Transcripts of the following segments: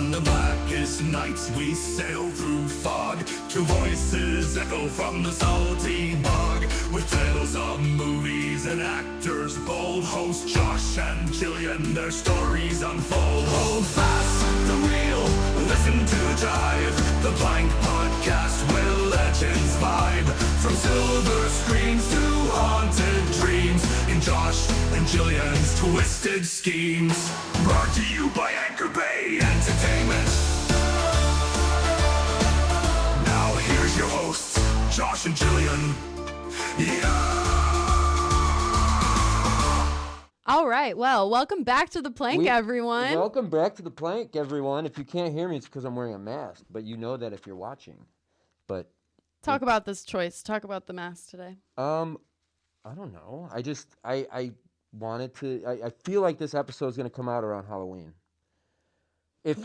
On the blackest nights we sail through fog, two voices echo from the salty bog, with tales of movies and actors bold. Host Josh and Jillian, their stories unfold. Hold fast the wheel, listen to the jive, the Blank Podcast where legends vibe. From silver screens to haunted dreams, in Josh and Jillian's twisted schemes. Brought to you by Anchor Bay Entertainment. Now here's your hosts, Josh and Jillian. Yeah! All right, well, welcome back to The Plank, everyone. Welcome back to The Plank, everyone. If you can't hear me, it's because I'm wearing a mask, but you know that if you're watching. But Talk about this choice. Talk about the mask today. I don't know. I wanted to. I feel like this episode is going to come out around Halloween.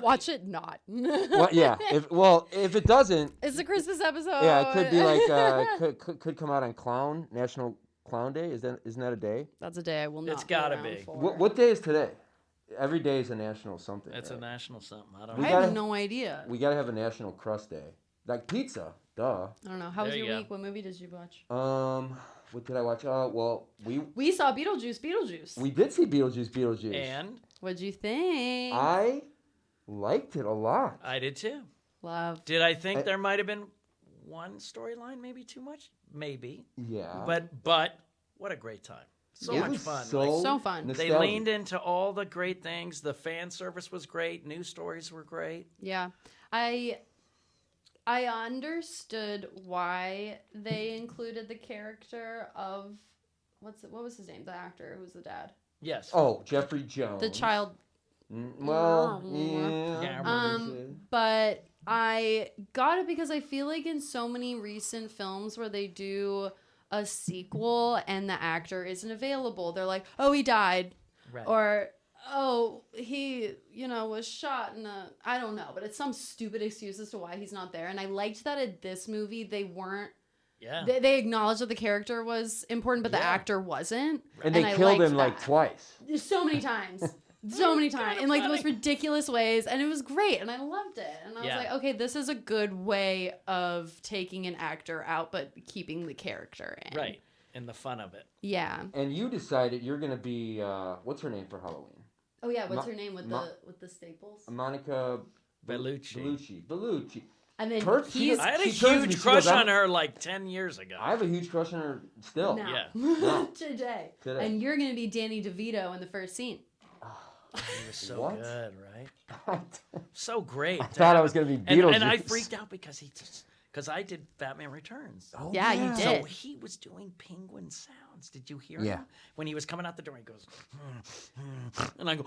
Watch it not. Well, yeah. If it doesn't, It's a Christmas episode. yeah, it could be like could come out on National Clown Day. Isn't that a day? That's a day I will not. It's gotta around be. for. What day is today? Every day is a national something. It's right? a national something. I don't We I know. have gotta- no idea. We gotta have a National CRUST Day, like pizza. Duh. I don't know. How was There you your go. week? What movie did you watch? What did I watch? Well, We saw Beetlejuice. we did see Beetlejuice. And What'd you think? I liked it a lot. I did too. Love. Did I think there might have been one storyline, maybe too much? Maybe. Yeah. But what a great time. So It much was fun. So fun. They nostalgic. leaned into all the great things. The fan service was great. News stories were great. Yeah. I understood why they included the character of what was his name? The actor who was the dad. Yes. Oh, Jeffrey Jones. The child. Well, Yeah. But I got it because I feel like in so many recent films where they do a sequel and the actor isn't available, they're like, oh, he died. Right. Or, oh, he, was shot in I don't know, but it's some stupid excuse as to why he's not there. And I liked that in this movie, they weren't, Yeah. they acknowledged that the character was important, but the Yeah. actor wasn't. and they I killed liked him like that. twice. So many times. So many times. In like the most funny. ridiculous ways. And it was great. And I loved it. And I was Yeah. like, okay, this is a good way of taking an actor out, but keeping the character in. Right. And the fun of it. Yeah. And you decided you're gonna be what's her name for Halloween? Oh yeah, what's Ma- her name with Ma- the staples? Monica Bellucci. Bellucci. And then Her- he's I had a She turns to me, huge she crush goes, on her like 10 years ago. I have a huge crush on her still. now. Yeah. No. Today. Today. And you're gonna be Danny DeVito in the first scene. He was so What? good, right? So great. I thought I was gonna be Beetlejuice. And I freaked out because I did Batman Returns. Oh, Yeah, you did. So he was doing penguin sounds. Did you hear Yeah. him? When he was coming out the door, he goes, and I go,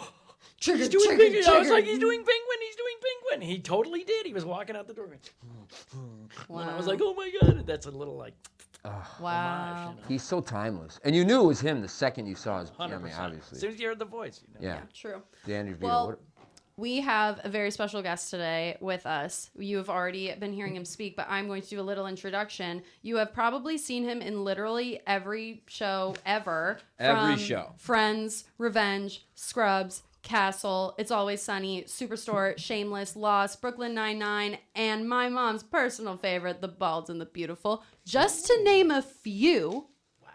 Trigger, he's doing trigger, penguin. I was trigger. like, he's doing penguin. He totally did. He was walking out the door. Going, And I was like, oh my God. That's a little like, Wow. homage, He's so timeless, and you knew it was him the second you saw his. 100%. I mean, As obviously. soon as you heard the voice, Yeah. True. Danny DeVito. Well, we have a very special guest today with us. You have already been hearing him speak, but I'm going to do a little introduction. You have probably seen him in literally every show ever. Every from show. Friends, Revenge, Scrubs, Castle, It's Always Sunny, Superstore, Shameless, Lost, Brooklyn Nine-Nine, and my mom's personal favorite, The Bald and the Beautiful, just to name a few. Wow.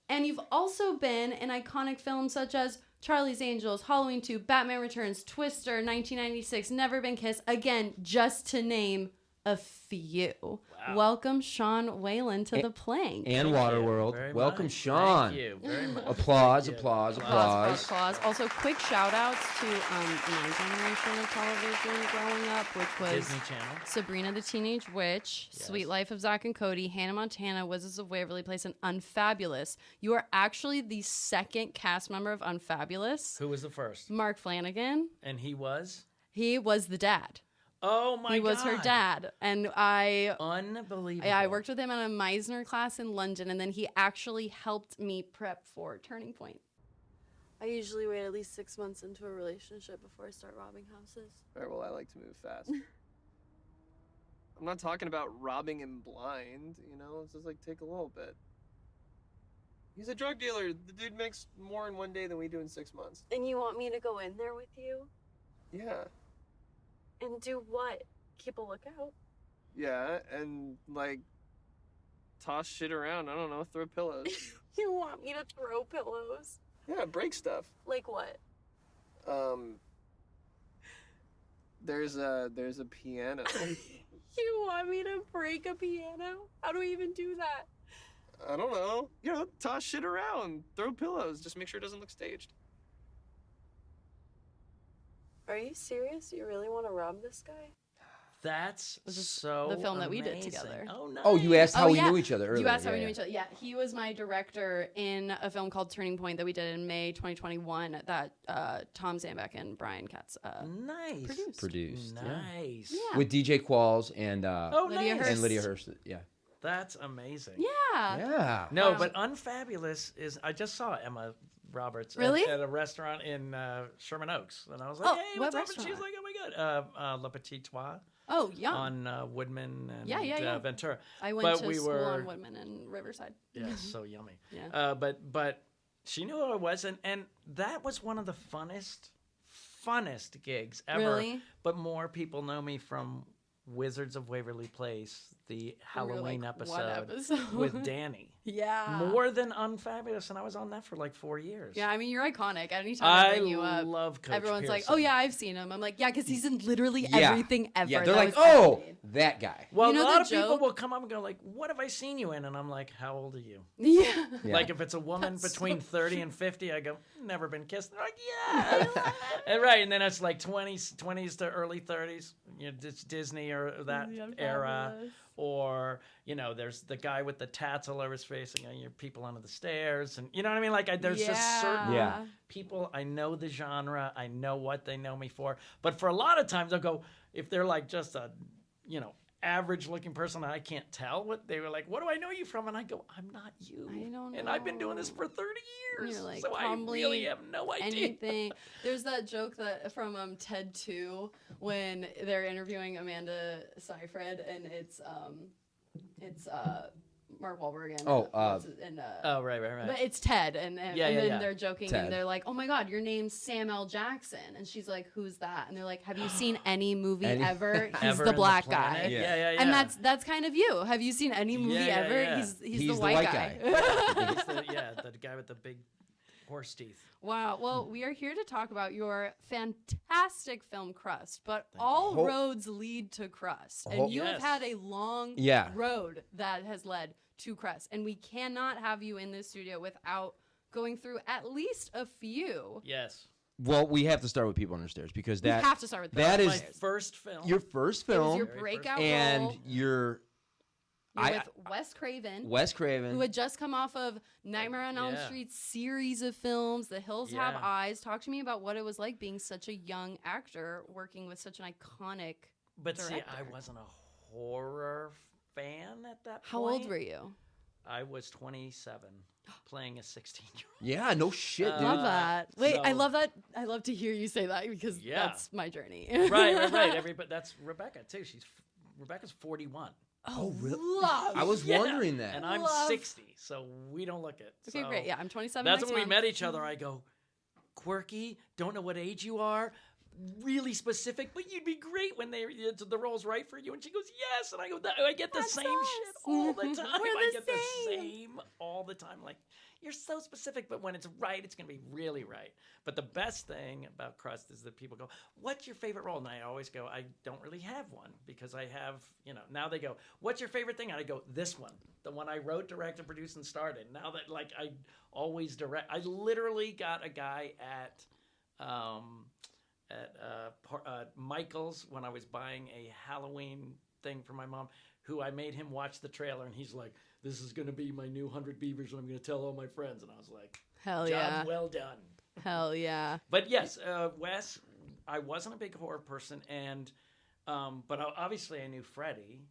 And you've also been in iconic films such as Charlie's Angels, Halloween 2, Batman Returns, Twister, 1996, Never Been Kissed. Again, just to name a few. Wow. Welcome, Sean Whalen, to The Plank. and Thank you Waterworld. very Welcome, much. Sean. Thank you very much. Applause, Thank you. applause, Applause, applause. applause. Also, quick shout outs to my generation of television growing up, which was Disney Channel. Sabrina the Teenage Witch, Yes. Sweet Life of Zack and Cody, Hannah Montana, Wizards of Waverly Place, and Unfabulous. You are actually the second cast member of Unfabulous. Who was the first? Mark Flanagan. And he was? He was the dad. Oh my God. He was her dad. And Unbelievable. I worked with him in a Meisner class in London, and then he actually helped me prep for Turning Point. I usually wait at least 6 months into a relationship before I start robbing houses. All right, well, I like to move fast. I'm not talking about robbing him blind, It's just like take a little bit. He's a drug dealer. The dude makes more in one day than we do in 6 months. And you want me to go in there with you? Yeah. And do what? Keep a lookout? Yeah, and like toss shit around. I don't know, throw pillows. You want me to throw pillows? Yeah, break stuff. Like what? There's a piano. You want me to break a piano? How do we even do that? I don't know. You know, toss shit around, throw pillows. Just make sure it doesn't look staged. Are you serious? You really want to rob this guy? That's This is so the film that we did amazing. together. Oh, nice. Oh, you asked how Oh, we yeah. knew each other earlier. You asked how we Yeah, knew yeah. each other. Yeah, he was my director in a film called Turning Point that we did in May 2021 that Tom Zambek and Brian Katz Nice. Produced. Yeah. Nice. Yeah. With DJ Qualls and Oh, Lydia nice. Hurst. and Lydia Hurst. Yeah. That's amazing. Yeah. Yeah. No, Wow. but Unfabulous is. I just saw Emma Roberts Really? at a restaurant in Sherman Oaks, and I was like, Oh, "Hey, what what's up?" And she's restaurant? like, "Oh my god, Le Petit Trois Oh, yum. on Woodman and Yeah. Ventura." I went but to we school were- on Woodman and Riverside. Yeah, so yummy. Yeah. But she knew who I was, and that was one of the funnest gigs ever. Really? But more people know me from Wizards of Waverly Place, the And we were Halloween like, what episode with Danny. Yeah. More than Unfabulous, and I was on that for like 4 years. Yeah, I mean, you're iconic. Anytime I I bring you up, love Coach everyone's like, Pearson. oh, yeah, I've seen him. I'm like, yeah, because he's in literally Yeah. everything ever. Yeah, they're that like, was ever oh, made." that guy. Well, You know a lot the of people joke? will come up and go like, "What have I seen you in?" And I'm like, "How old are you?" Yeah. Yeah. Like if it's a woman That's between so 30 and 50, I go, "Never been kissed." They're like, "Yeah." And right, and then it's like 20s to early 30s. You know, it's Disney or that Yeah, era. fabulous. Or, you know, there's the guy with the tats all over his face and your people under the stairs. And you know what I mean? Like, there's just certain Yeah. people, I know the genre, I know what they know me for. But for a lot of times, I'll go, if they're like just a, you know, average looking person, I can't tell what they were like, what do I know you from? And I go, I'm not you. I don't And I've been doing this know. for 30 years. You're like, so I probably really have no idea. Anything. There's that joke that from Ted 2 when they're interviewing Amanda Seyfried and it's Mark Wahlberg and Oh, Oh, right. but it's Ted and then they're joking Ted. and they're like, oh my god, your name's Sam L. Jackson, and she's like, who's that? And they're like, have you seen any movie ever? He's Ever the in black planet? guy. Yeah. And that's kind of you. Have you seen any movie Yeah, ever? yeah. He's the white guy. He's the guy with the big horse teeth. Wow. Well, we are here to talk about your fantastic film CRUST, but Thank all you. roads lead to CRUST. Oh. And you have Yes. had a long Yeah. road that has led to CRUST. And we cannot have you in this studio without going through at least a few. Yes. Well, we have to start with People Under Stairs because We that have to start with that People is Under My Stairs. first film. your first It was film your Very breakout and role. you're You're I- with Wes Craven. Wes Craven. Who had just come off of Nightmare on Elm Yeah. Street series of films, The Hills Have Yeah. Eyes. Talk to me about what it was like being such a young actor working with such an iconic. But see, I director. wasn't a horror fan at that How point. old were you? I was 27, playing a 16-year-old. Yeah, no shit, dude. Love that. Wait, I so- love that. I love to hear you say that because Yeah. that's my journey. Right. Everybody, that's Rebecca too. Rebecca's 41. Oh, really? Love. I was Yeah. wondering that. And I'm Love. 60, so we don't look it. Okay, So great. Yeah, I'm 27. That's next when we month. met each other. I go, quirky, don't know what age you are, really specific, but you'd be great when the role's right for you. And she goes, yes. And I go, I get the That's same us. shit all the time. We're I the get the same. same all the time. Like, you're so specific, but when it's right, it's going to be really right. But the best thing about CRUST is that people go, what's your favorite role? And I always go, I don't really have one because I have, now they go, what's your favorite thing? And I go, this one, the one I wrote, directed, produced, and started. Now that, like, I always direct, I literally got a guy at Michael's when I was buying a Halloween thing for my mom, who I made him watch the trailer, and he's like, this is going to be my new 100 Beavers, and I'm going to tell all my friends. And I was like, Hell job yeah. well done. Hell yeah. But yes, Wes, I wasn't a big horror person, and but obviously I knew Freddie.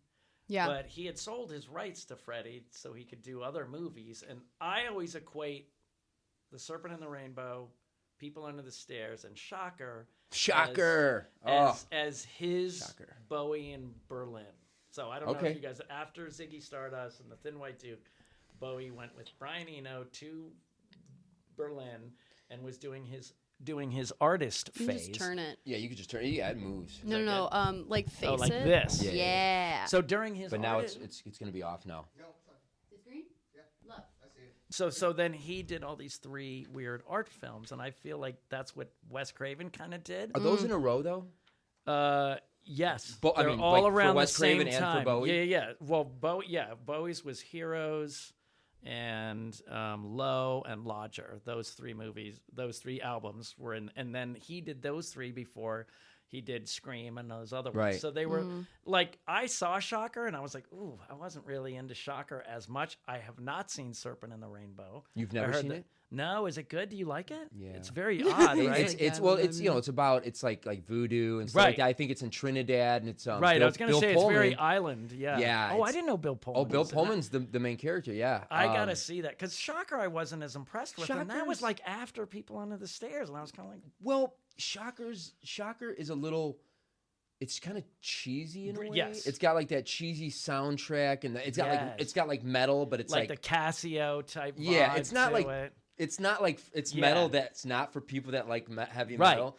Yeah. But he had sold his rights to Freddie so he could do other movies, and I always equate The Serpent and the Rainbow, People Under the Stairs, and Shocker as his Shocker. Bowie in Berlin. So I don't know Okay. if you guys, after Ziggy Stardust and the Thin White Duke, Bowie went with Brian Eno to Berlin and was doing his doing his artist You can phase. just turn it. Yeah, you could just turn it. Yeah, it moves. No, like face Oh, like it. this. Yeah. Yeah. So during his But now artist, it's going to be off now. Is green? Yeah. Love. so then he did all these 3 weird art films, and I feel like that's what Wes Craven kind of did. Are those in a row though? Yes, I they're mean, all like, for around Wes the same Craven and for time. Bowie? Yeah. Well, Bowie's was Heroes and Low and Lodger. Those 3 movies, those 3 albums were in, and then he did those 3 before he did Scream and those other ones. Right. So they were like, I saw Shocker and I was like, ooh, I wasn't really into Shocker as much. I have not seen Serpent in the Rainbow. You've I never heard seen that- it? No, is it good? Do you like it? Yeah. It's very odd, right? It's well, it's it's about it's like voodoo and stuff Right. like that. I think it's in Trinidad and it's Right, Bill, I was going to Bill say Pullman. it's very island, yeah. Yeah, Oh, I it's- didn't know Bill Pullman. Oh, Bill was in that. Pullman's the main character. Yeah, I gotta see that because Shocker I wasn't as impressed with, and that was Shocker's- like after People Under the Stairs, and I was kind of like, Well, Shocker is a little. It's kind of cheesy in a way. Yes. It's got like that cheesy soundtrack, and it's got like metal, but it's like the Casio type. Yeah, vibe it's not to like it. it's not like it's Yeah. metal that's not for people that like heavy Right. metal.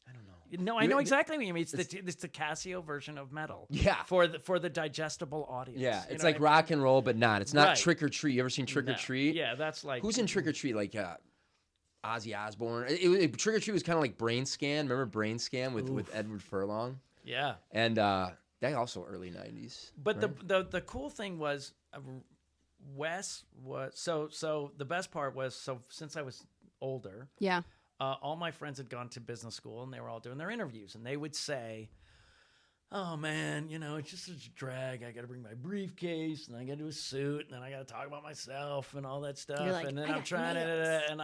I don't know. No, I know exactly what you mean. It's the Casio version of metal. Yeah. for the digestible audience. Yeah, You it's know like what I mean? rock and roll, but not. It's not Right. Trick or Treat. You ever seen Trick or No. Treat? Yeah, that's like Who's in Trick or Treat? Like Ozzy Osbourne. Trick or Treat was kind of like Brain Scan. Remember Brain Scan with Edward Furlong? Yeah, And that also early '90s. but right? the cool thing was Wes was so the best part was since I was older. Yeah. All my friends had gone to business school and they were all doing their interviews, and they would say, oh man, it's just such a drag. I got to bring my briefcase and I got to do a suit and then I got to talk about myself and all that stuff. You're like, and then "I I'm got trying to, nails." and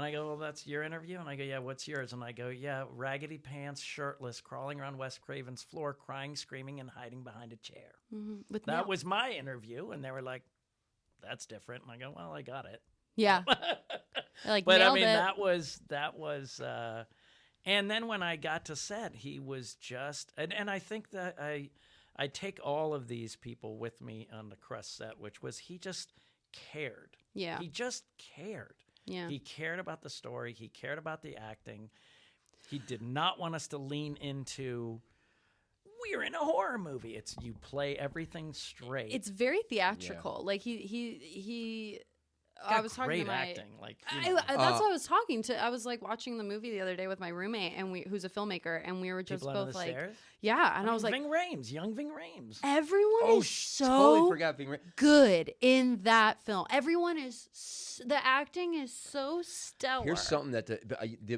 I go, well, that's your interview? And I go, yeah, what's yours? And I go, yeah, raggedy pants, shirtless, crawling around Wes Craven's floor, crying, screaming, and hiding behind a chair. With That nails. was my interview. And they were like, that's different. And I go, well, I got it. Yeah. Like But I nailed mean, it. that was, and then when I got to set, he was just, and I think that I take all of these people with me on the CRUST set, which was he just cared. Yeah. He just cared. Yeah. He cared about the story. He cared about the acting. He did not want us to lean into, we're in a horror movie. It's you play everything straight. It's very theatrical. Like he I was talking great to my acting. Like you know. that's what I was talking to. I was like watching the movie the other day with my roommate and who's a filmmaker, and we were just People Under both the like, Stairs? yeah. And I was like, Ving Rhames, young Ving Rhames. everyone Oh, is so totally forgot being. good in that film. Everyone is the acting is so stellar. Here's something that the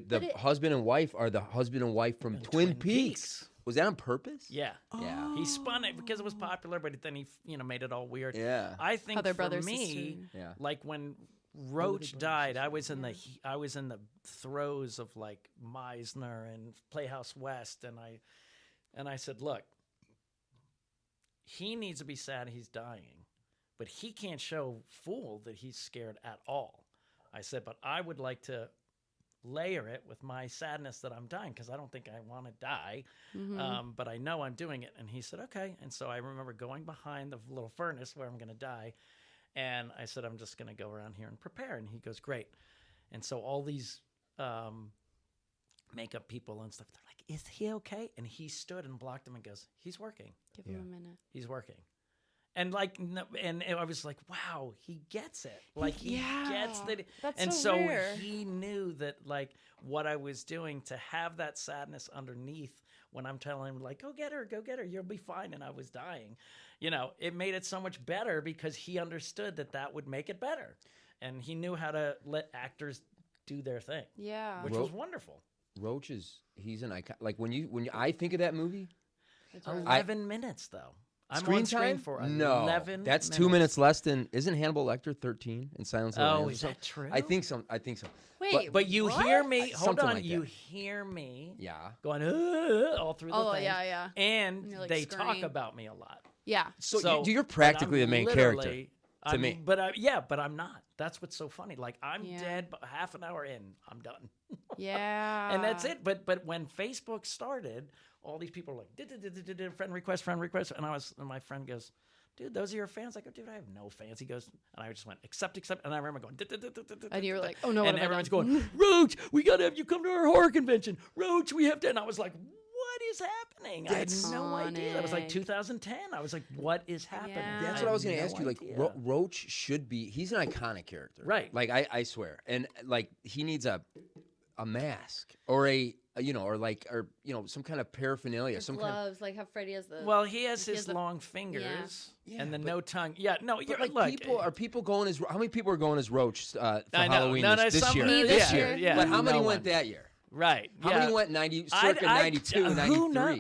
But it- husband and wife are the husband and wife from Twin Peaks. Was that on purpose? Yeah. Yeah. He spun it because it was popular, but then he made it all weird. Yeah. I think How they're for brother, me, sister. Yeah. like when Roach died, I was in the throes of like Meisner and Playhouse West, and I said, look, he needs to be sad he's dying, but he can't show fool that he's scared at all. I said, but I would like to layer it with my sadness that I'm dying, because I don't think I want to die, but I know I'm doing it. And he said, okay. And so I remember going behind the little furnace where I'm going to die, and I said, I'm just going to go around here and prepare. And he goes, great. And so all these makeup people and stuff, they're like, is he okay? And he stood and blocked him and goes, he's working. Give him a minute. He's working. And like, and I was like, wow, he gets it. Like he gets that. That's and so so rare. he knew that like what I was doing, to have that sadness underneath when I'm telling him like, go get her, you'll be fine. And I was dying, it made it so much better because he understood that would make it better. And he knew how to let actors do their thing. Yeah. Which was wonderful. Roach he's an icon. Like when I think of that movie, 11 minutes though. I'm screen on screen time for no, 11 that's minutes. 2 minutes less than. Isn't Hannibal Lecter 13 in Silence of the Oh, Lambs? is that true? I think so. Wait, But you what? hear me, hold Something on, like you that. hear me Yeah. going all through the Oh, thing. yeah. And you're, like, they talk scurrying. about me a lot. Yeah. So, you're but practically I'm the main character literally- to me. But I'm not. That's what's so funny. Like I'm Yeah. dead, but half an hour in, I'm done. Yeah. And that's it. But when Facebook started, all these people were like, friend request. And my friend goes, dude, those are your fans? I go, dude, I have no fans. He goes, and I just went, accept. And I remember going, And you were like, oh no, what and have I everyone's done? going, Roach, we got to have you come to our horror convention. Roach, we have to. And I was like, what is happening? I had no idea. That was like 2010. I was like, what is happening? Yeah. That's I what I was had going to no ask you. Like, idea. Roach should be. He's an iconic character, Right. Like I swear, and like he needs a mask or some kind of paraphernalia, some kind of. Gloves, like how Freddie has the. Well, he has He his has the- long fingers Yeah, and the but- no tongue. Yeah, no, But you're like look, people going as how many people are going as Roach for I know. Halloween No, this some- year? Me This this year, year. Yeah, but how many no went one. that year? Right. How yeah. many went circa 92, 93? Who knows?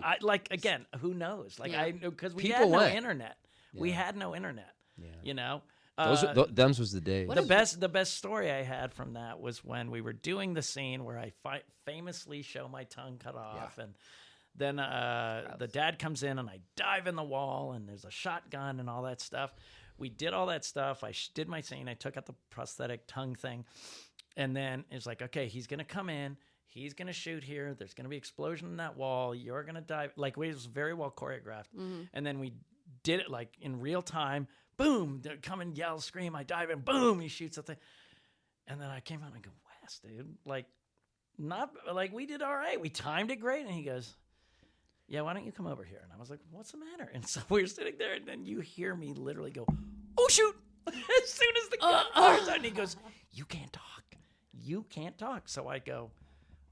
Again, who knows? Like Yeah. I know because we People had no went. internet. We Yeah. had no internet. Yeah. You know. Them's was the days. The best story I had from that was when we were doing the scene where I famously show my tongue cut off, and then the dad comes in and I dive in the wall and there's a shotgun and all that stuff. We did all that stuff. I did my scene. I took out the prosthetic tongue thing, and then it's like, okay, he's gonna come in. He's gonna shoot here. There's gonna be explosion in that wall. You're gonna dive. Like it was very well choreographed, and then we did it like in real time. Boom! They come and yell, scream. I dive in. Boom! He shoots the thing, and then I came out and I go, Wes, dude, like, not like we did all right. We timed it great, and he goes, yeah, why don't you come over here? And I was like, what's the matter? And so we're sitting there, and then you hear me literally go, oh shoot! As soon as the gun fires out, and he goes, you can't talk. You can't talk. So I go,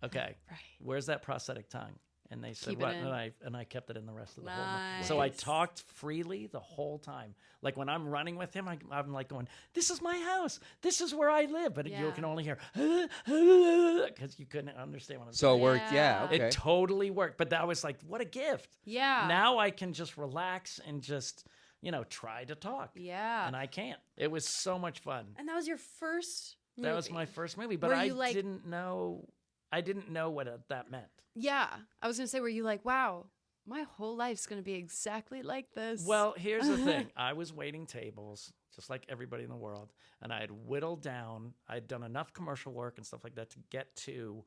okay, where's that prosthetic tongue? And they said, Keep it what? in. And I kept it in the rest of the whole night. So I Nice. talked freely the whole time. Like when I'm running with him, I'm like going, this is my house. This is where I live. But you Yeah. can only hear, because you couldn't understand what I'm So saying. it worked. Yeah. Yeah. Okay. It totally worked. But that was like, what a gift. Yeah. Now I can just relax and just, try to talk. Yeah. And I can't. It was so much fun. And that was your first movie. That was my first movie. But Were I you, like- didn't know what that meant. Yeah. I was going to say, were you like, wow, my whole life's going to be exactly like this? Well, here's the thing. I was waiting tables, just like everybody in the world, and I had whittled down. I'd done enough commercial work and stuff like that to get to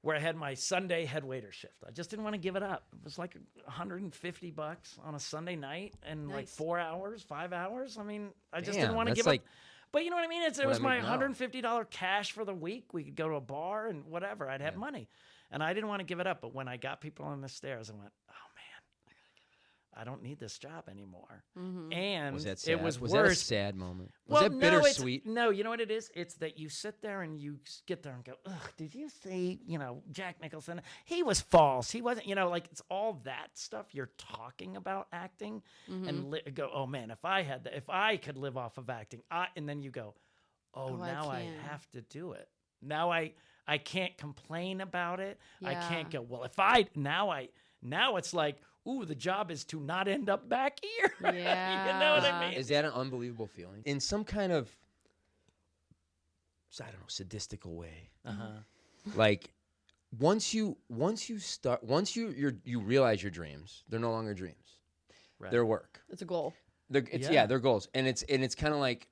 where I had my Sunday head waiter shift. I just didn't want to give it up. It was like $150 on a Sunday night and like Nice. 4 hours, 5 hours. I mean, I just Damn, didn't want to that's give like up. But you know what I mean? It what was I my make now. $150 cash for the week. We could go to a bar and whatever. I'd have money. And I didn't want to give it up. But when I got people on the stairs, I went, oh, man, I don't need this job anymore. And Was that sad? it was was worse. that a sad moment? Was Well, that no, bittersweet? No, you know what it is? It's that you sit there and you get there and go, ugh, did you see, Jack Nicholson? He was false. He wasn't, like it's all that stuff you're talking about acting and go, oh man, if I could live off of acting, and then you go, Oh, I now I can't. have to do it. Now I can't complain about it. I can't Yeah. go, well, now it's like, ooh, the job is to not end up back here. Yeah. You know what I mean? Is that an unbelievable feeling? In some kind of, I don't know, sadistical way. Uh-huh. Like once you realize your dreams, they're no longer dreams. Right. They're work. It's a goal. They're goals. And it's kind of like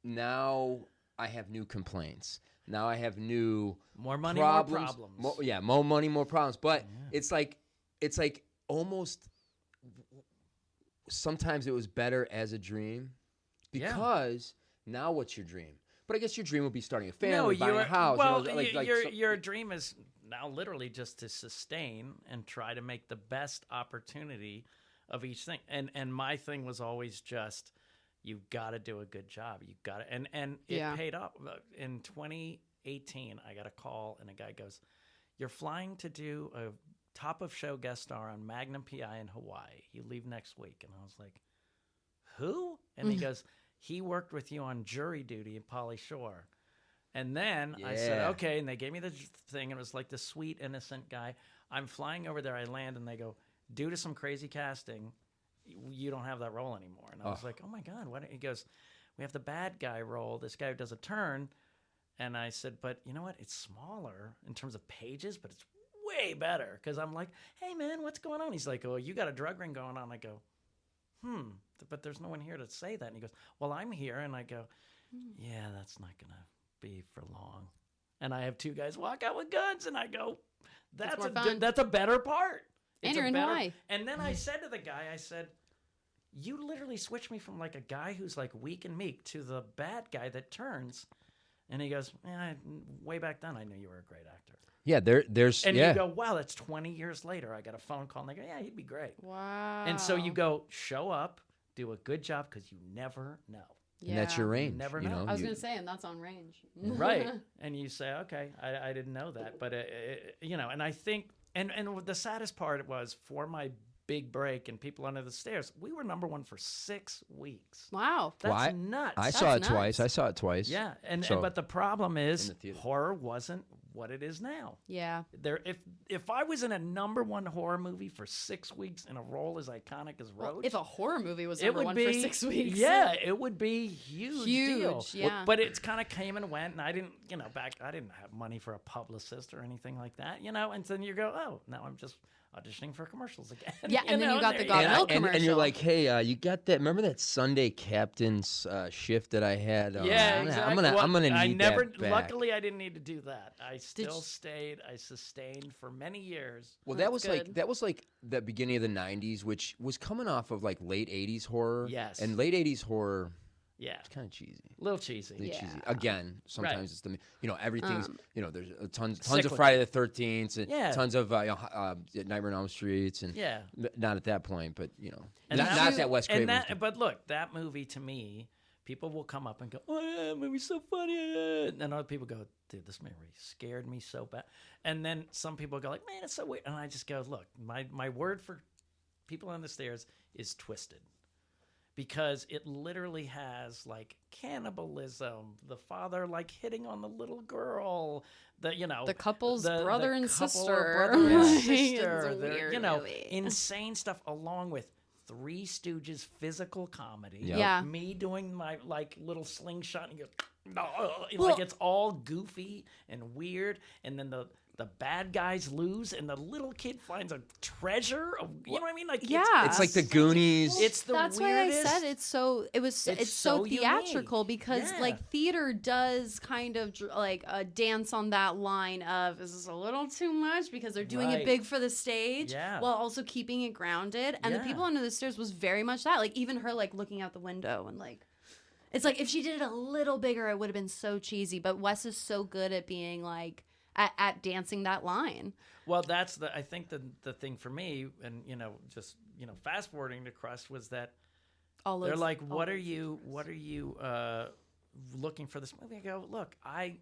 now I have new complaints. Now I have new More money, problems. more problems. More money, more problems. But it's like almost sometimes it was better as a dream because now what's your dream? But I guess your dream would be starting a family, buying a house. Well, so- your dream is now literally just to sustain and try to make the best opportunity of each thing. And my thing was always just, you've got to do a good job. You got to, and it Yeah. paid off. In 2018, I got a call and a guy goes, "You're flying to do a top of show guest star on Magnum PI in Hawaii. You leave next week." And I was like, "Who?" And he goes, "He worked with you on Jury Duty in Pauly Shore." And then I said, Yeah. okay. And they gave me the thing. And it was like the sweet, innocent guy. I'm flying over there. I land and they go, due to some crazy casting, you don't have that role anymore. And I was like, oh my God. What? He goes, we have the bad guy role. This guy who does a turn. And I said, but you know what? It's smaller in terms of pages, but it's way better. Because I'm like, hey, man, what's going on? He's like, oh, you got a drug ring going on. I go, but there's no one here to say that. And he goes, well, I'm here. And I go, yeah, that's not going to be for long. And I have two guys walk out with guns. And I go, more fun. that's a better part. And It's you're a in better- Hawaii. And then I said to the guy, I said, you literally switched me from like a guy who's like weak and meek to the bad guy that turns. And he goes, way back then I knew you were a great actor. Yeah, there's And yeah. you go, wow, that's 20 years later. I got a phone call and they go, yeah, he'd be great. Wow. And so you go, show up, do a good job because you never know. And that's your range. never you know. know. I was You- going to say, and that's on range. Right. And you say, okay, I didn't know that. But, and I think, and the saddest part was for my big break and People Under the Stairs, we were #1 for 6 weeks. Wow. That's Well, nuts. I saw it That's twice. nuts. I saw it twice. Yeah. So- But the problem In is the theater. horror wasn't what it is now. Yeah. If I was in a #1 horror movie for 6 weeks in a role as iconic as Well, Roach, if a horror movie was it number would one be for 6 weeks. Yeah, it would be huge deal. Huge, yeah. But it's kind of came and went, and I didn't, I didn't have money for a publicist or anything like that, And then you go, oh, now I'm just auditioning for commercials again. Yeah, and then you got the there God go. Milk and you're commercial. like, hey, you got that? Remember that Sunday Captain's shift that I had? Yeah, exactly. I'm gonna need I never. that back. Luckily, I didn't need to do that. I still you- stayed. I sustained for many years. Well, That's that good. was like the beginning of the '90s, which was coming off of like late '80s horror. Yes. and late '80s horror, Yeah, it's kind of cheesy. a little cheesy. Really Yeah. cheesy. Again, sometimes it's the everything's there's tons of Cyclical. Friday the 13th and Yeah. tons of Nightmare on Elm Streets and Yeah. not at that point, but And not that Wes Craven. was But look, that movie to me, people will come up and go, "Oh yeah, that movie's so funny," and then other people go, "Dude, this movie scared me so bad." And then some people go like, "Man, it's so weird," and I just go, "Look, my word for People on the Stairs is twisted." Because it literally has like cannibalism, the father like hitting on the little girl, The couple's the brother and couple or sister. brother and Like, sister, it's the- weird, really. insane stuff, along with Three Stooges physical comedy. Yep. Yeah. Me doing my like little slingshot and go, Well- like it's all goofy and weird, and then the bad guys lose, and the little kid finds a treasure. You know what I mean? Like Yeah. It's like the Goonies. it's the That's weirdest. why I said it's so It's so so unique. theatrical because Yeah. like theater does kind of like dance on that line of is this a little too much because they're doing Right. it big for the stage Yeah. while also keeping it grounded, and the Yeah. People Under the Stairs was very much that, like even her like looking out the window and like it's like if she did it a little bigger it would have been so cheesy, but Wes is so good at being like at dancing that line. Well, that's I think the thing for me, and just fast forwarding to CRUST, was that All they're those- like, all what are those you looking for this movie? I go, look, I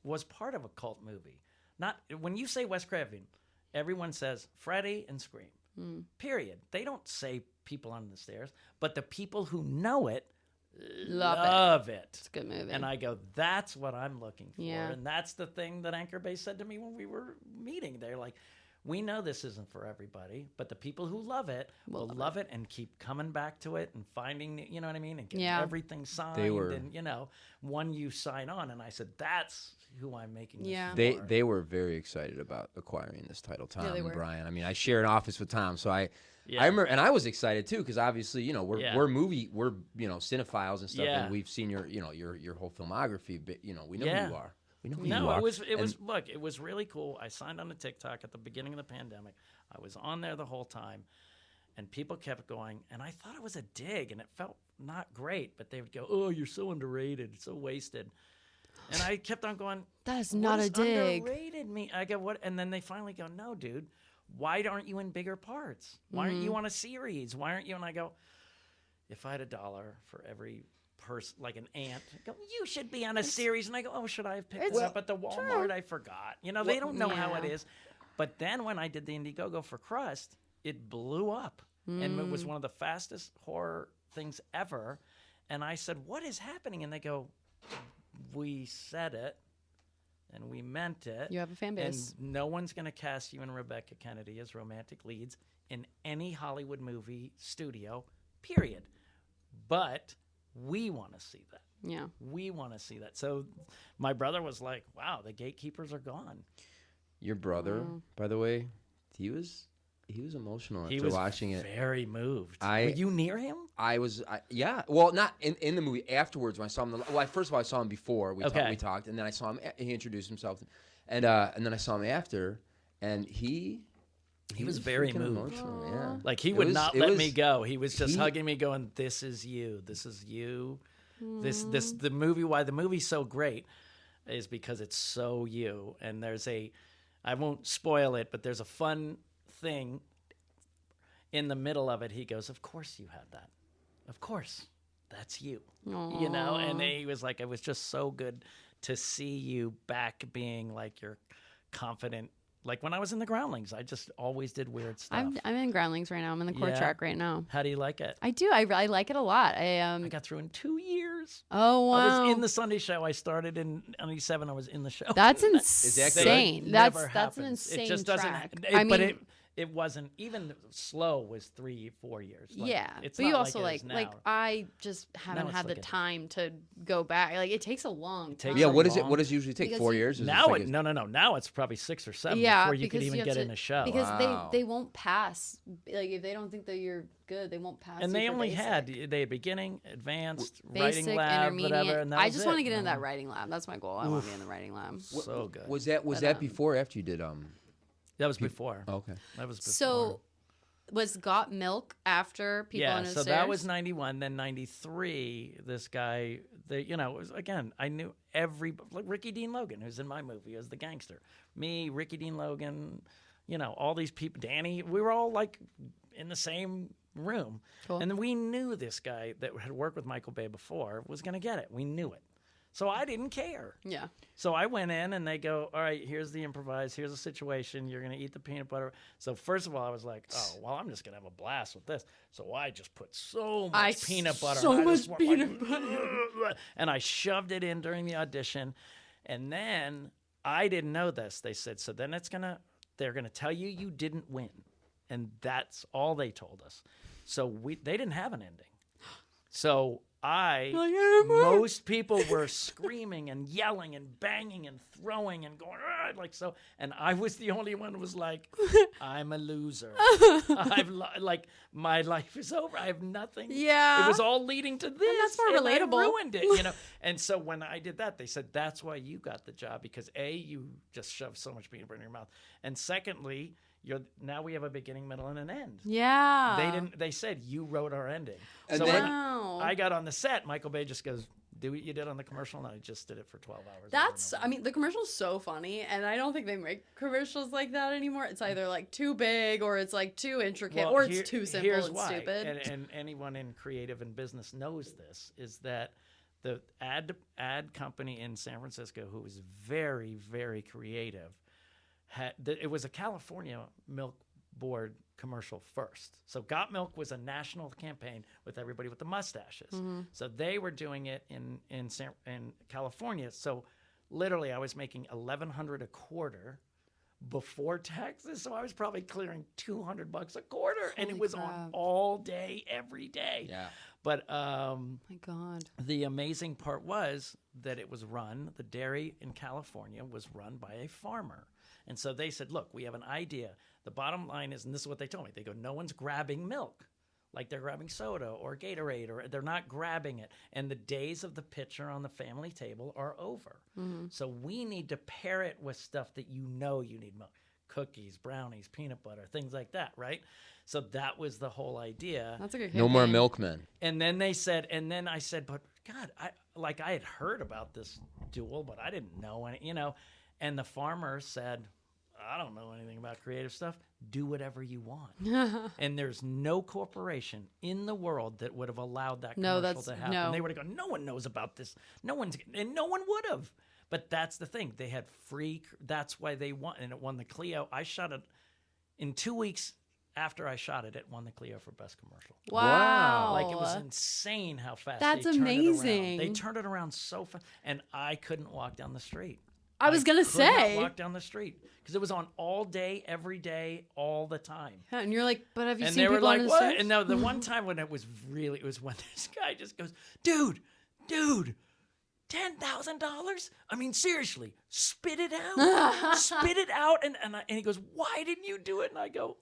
was part of a cult movie. Not when you say Wes Craven, everyone says Freddy and Scream. Period. They don't say People Under the Stairs, but the people who know it love it. It's a good movie. And I go, that's what I'm looking for. Yeah. And that's the thing that Anchor Bay said to me when we were meeting. They're like, we know this isn't for everybody, but the people who love it will love it and keep coming back to it and finding, you know what I mean? And getting Yeah. everything signed. They were- And, one you sign on. And I said, that's who I'm making this Yeah. for. They were very excited about acquiring this title, Tom they and were. Brian. I mean, I share an office with Tom, so I Yeah. remember, and I was excited too because obviously, we're Yeah. we're cinephiles and stuff, Yeah. and we've seen your your whole filmography. But we know Yeah. who you are. We know who you No, are. it was really cool. I signed on to TikTok at the beginning of the pandemic. I was on there the whole time, and people kept going, and I thought it was a dig, and it felt not great, but they would go, "Oh, you're so underrated, so wasted," and I kept on going, That is "What not does a dig. Underrated me? I go, "What?" And then they finally go, "No, dude, why aren't you in bigger parts? Why aren't you on a series? Why aren't you?" And I go, "If I had $1 for every person, like an ant, I go, you should be on a series." And I go, "Oh, should I have picked this up at the Walmart? I forgot." They don't know how it Yeah. is. But then when I did the Indiegogo for CRUST, it blew up. And it was one of the fastest horror things ever. And I said, "What is happening?" And they go, "We said it, and we meant it. You have a fan base. And no one's going to cast you and Rebecca Kennedy as romantic leads in any Hollywood movie studio, period. But we want to see that. Yeah. We want to see that." So my brother was like, "Wow, the gatekeepers are gone." Your brother, by the way, he was emotional He after was watching it. very moved. I- Were you near him? Yeah. Well, not in the movie. Afterwards, when I saw him, first of all, I saw him before we talked, and then I saw him. He introduced himself, and then I saw him after, and he He was very freaking moved. emotional. Yeah. Like he It would was- not it let was- me go. He was just he- hugging me, going, "This is you. This is you. This the movie. Why the movie's so great is because it's so you." And there's I won't spoil it, but there's a fun thing in the middle of it. He goes, "Of course you had that. Of course, that's you." You know. And he was like, "It was just so good to see you back being like your confident." Like when I was in the Groundlings, I just always did weird stuff. I'm in Groundlings right now. I'm in the court Yeah. track right now. How do you like it? I do. I like it a lot. I got through in 2 years. Oh wow. I was in the Sunday show. I started in 97. I was in the show. That's that insane. good? That's Never an happens. insane It just doesn't. track. But it wasn't even slow. Was 3-4 years. Like, yeah, it's but not you also like it is like now. I just haven't Now it's had like the a- time to go back. Like it takes a long time. takes Yeah. a What is it? long- What does it usually take? Because 4 you- years? Is it now like it, no. Now it's probably 6 or 7 Yeah, before you could because even you have get to- in a show. because Wow. they won't pass. Like if they don't think that you're good, they won't pass. and you they for only basic. had they had beginning, advanced, basic, writing lab, intermediate. whatever. And that I was just it. want to get into No. that writing lab. That's my goal. I want to be in the writing lab. So good. Was that But, before or after you did That was before. Okay. That was before. So was Got Milk after People yeah, on the so Stairs? that was 91. Then 93, this guy, it was, again, I knew like Ricky Dean Logan, who's in my movie as the gangster. Me, Ricky Dean Logan, all these people, Danny, we were all like in the same room. Cool. And then we knew this guy that had worked with Michael Bay before was going to get it. We knew it. So I didn't care. Yeah. So I went in and they go, "All right, here's the improvise. Here's the situation. You're going to eat the peanut butter." So first of all, I was like, "Oh, well, I'm just going to have a blast with this." So I just put so much peanut butter. so and I much just went peanut butter. And I shoved it in during the audition. And then I didn't know this. They said, "So then they're going to tell you you didn't win." And that's all they told us. So they didn't have an ending. So most people were screaming and yelling and banging and throwing and going like so, and I was the only one who was like, "I'm a loser. Like my life is over. I have nothing." Yeah. it was all leading to this. that's more and I relatable. ruined it, And so when I did that, they said that's why you got the job because you just shoved so much peanut butter in your mouth, and secondly, now we have a beginning, middle, and an end. Yeah. They didn't. They said you wrote our ending. And so then- when Wow. I got on the set, Michael Bay just goes, "Do what you did on the commercial," and I just did it for 12 hours. I mean, the commercial's so funny, and I don't think they make commercials like that anymore. It's either like too big, or it's like too intricate, or it's too simple here's and why, stupid. And anyone in creative and business knows this, is that the ad company in San Francisco, who was very, very creative, it was a California Milk Board commercial first. So Got Milk was a national campaign with everybody with the mustaches. So they were doing it in California. So literally I was making $1,100 a quarter before taxes. So I was probably clearing $200 a quarter, and it Holy was crap. on all day, every day. Yeah. But My God. the amazing part was that the dairy in California was run by a farmer. And so they said, "Look, we have an idea. The bottom line is," and this is what they told me, they go, "No one's grabbing milk like they're grabbing soda or Gatorade, or they're not grabbing it. And the days of the pitcher on the family table are over. So we need to pair it with stuff that you need milk. Cookies, brownies, peanut butter, things like that, right?" So that was the whole idea. That's a good No more campaign. milkmen. And then I said, "But God, I had heard about this duel, but I didn't know any, And the farmer said, "I don't know anything about creative stuff. Do whatever you want." And there's no corporation in the world that would have allowed that commercial to happen. no. They would have gone, "No one knows about this. No one would have." But that's the thing. They had free. That's why they won, and it won the Clio. I shot it in 2 weeks. After I shot it, it won the Clio for Best Commercial. Wow. Like, it was insane how fast That's they turned it around. amazing. They turned it around so fast, and I couldn't walk down the street. I was gonna could not say. walk down the street because it was on all day, every day, all the time. And you're like, but have you And seen they were People like, on the "What?" Stairs? And no, the one time when it was when this guy just goes, "Dude, $10,000? I mean, seriously, spit it out, spit it out." And he goes, "Why didn't you do it?" And I go,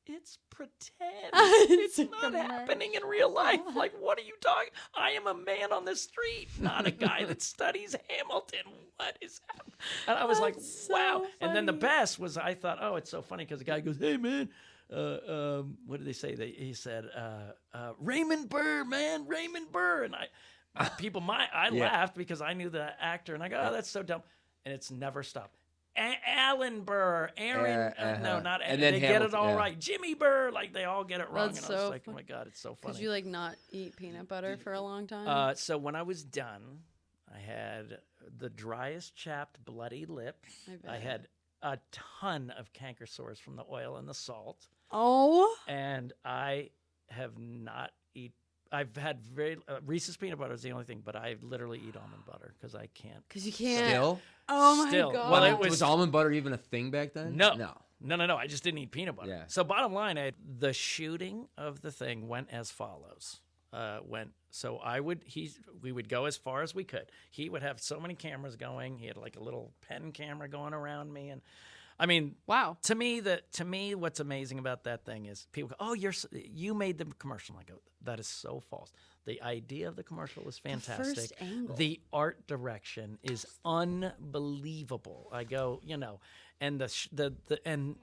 It's pretend. It's It's a not commercial. happening in real life. Like, what are you talking? I am a man on the street, not a guy that studies Hamilton. What is happening? And I was like, That's wow. so And then the funny. best was, I thought, oh, it's so funny because the guy goes, hey, man. What did they say? He said, Raymond Burr, man, Raymond Burr. And I laughed because I knew the actor, and I go, oh, that's so dumb. And it's never stopped. Alan Burr, Aaron, no, not And Aaron. then They get it Hamilton, all yeah. right. Jimmy Burr, like they all get it wrong. That's And I was so like, oh fun- my God, it's so funny. Did you like not eat peanut butter for a long time? So when I was done, I had the driest chapped bloody lips. I I bet. had a ton of canker sores from the oil and the salt. Oh, And I have not eat. I've had very Reese's peanut butter is the only thing, but I literally eat almond butter because I can't. because you can't. Still? Oh my Still. god. Well, it was almond butter even a thing back then? No. No. No. I just didn't eat peanut butter. Yeah. So bottom line, the shooting of the thing went as follows. We would go as far as we could. He would have so many cameras going. He had like a little pen camera going around me, and I mean, Wow. to me, what's amazing about that thing is people go, "Oh, you made the commercial." And I go, "That is so false." The idea of the commercial is fantastic. first angle. The art direction is unbelievable. I go, and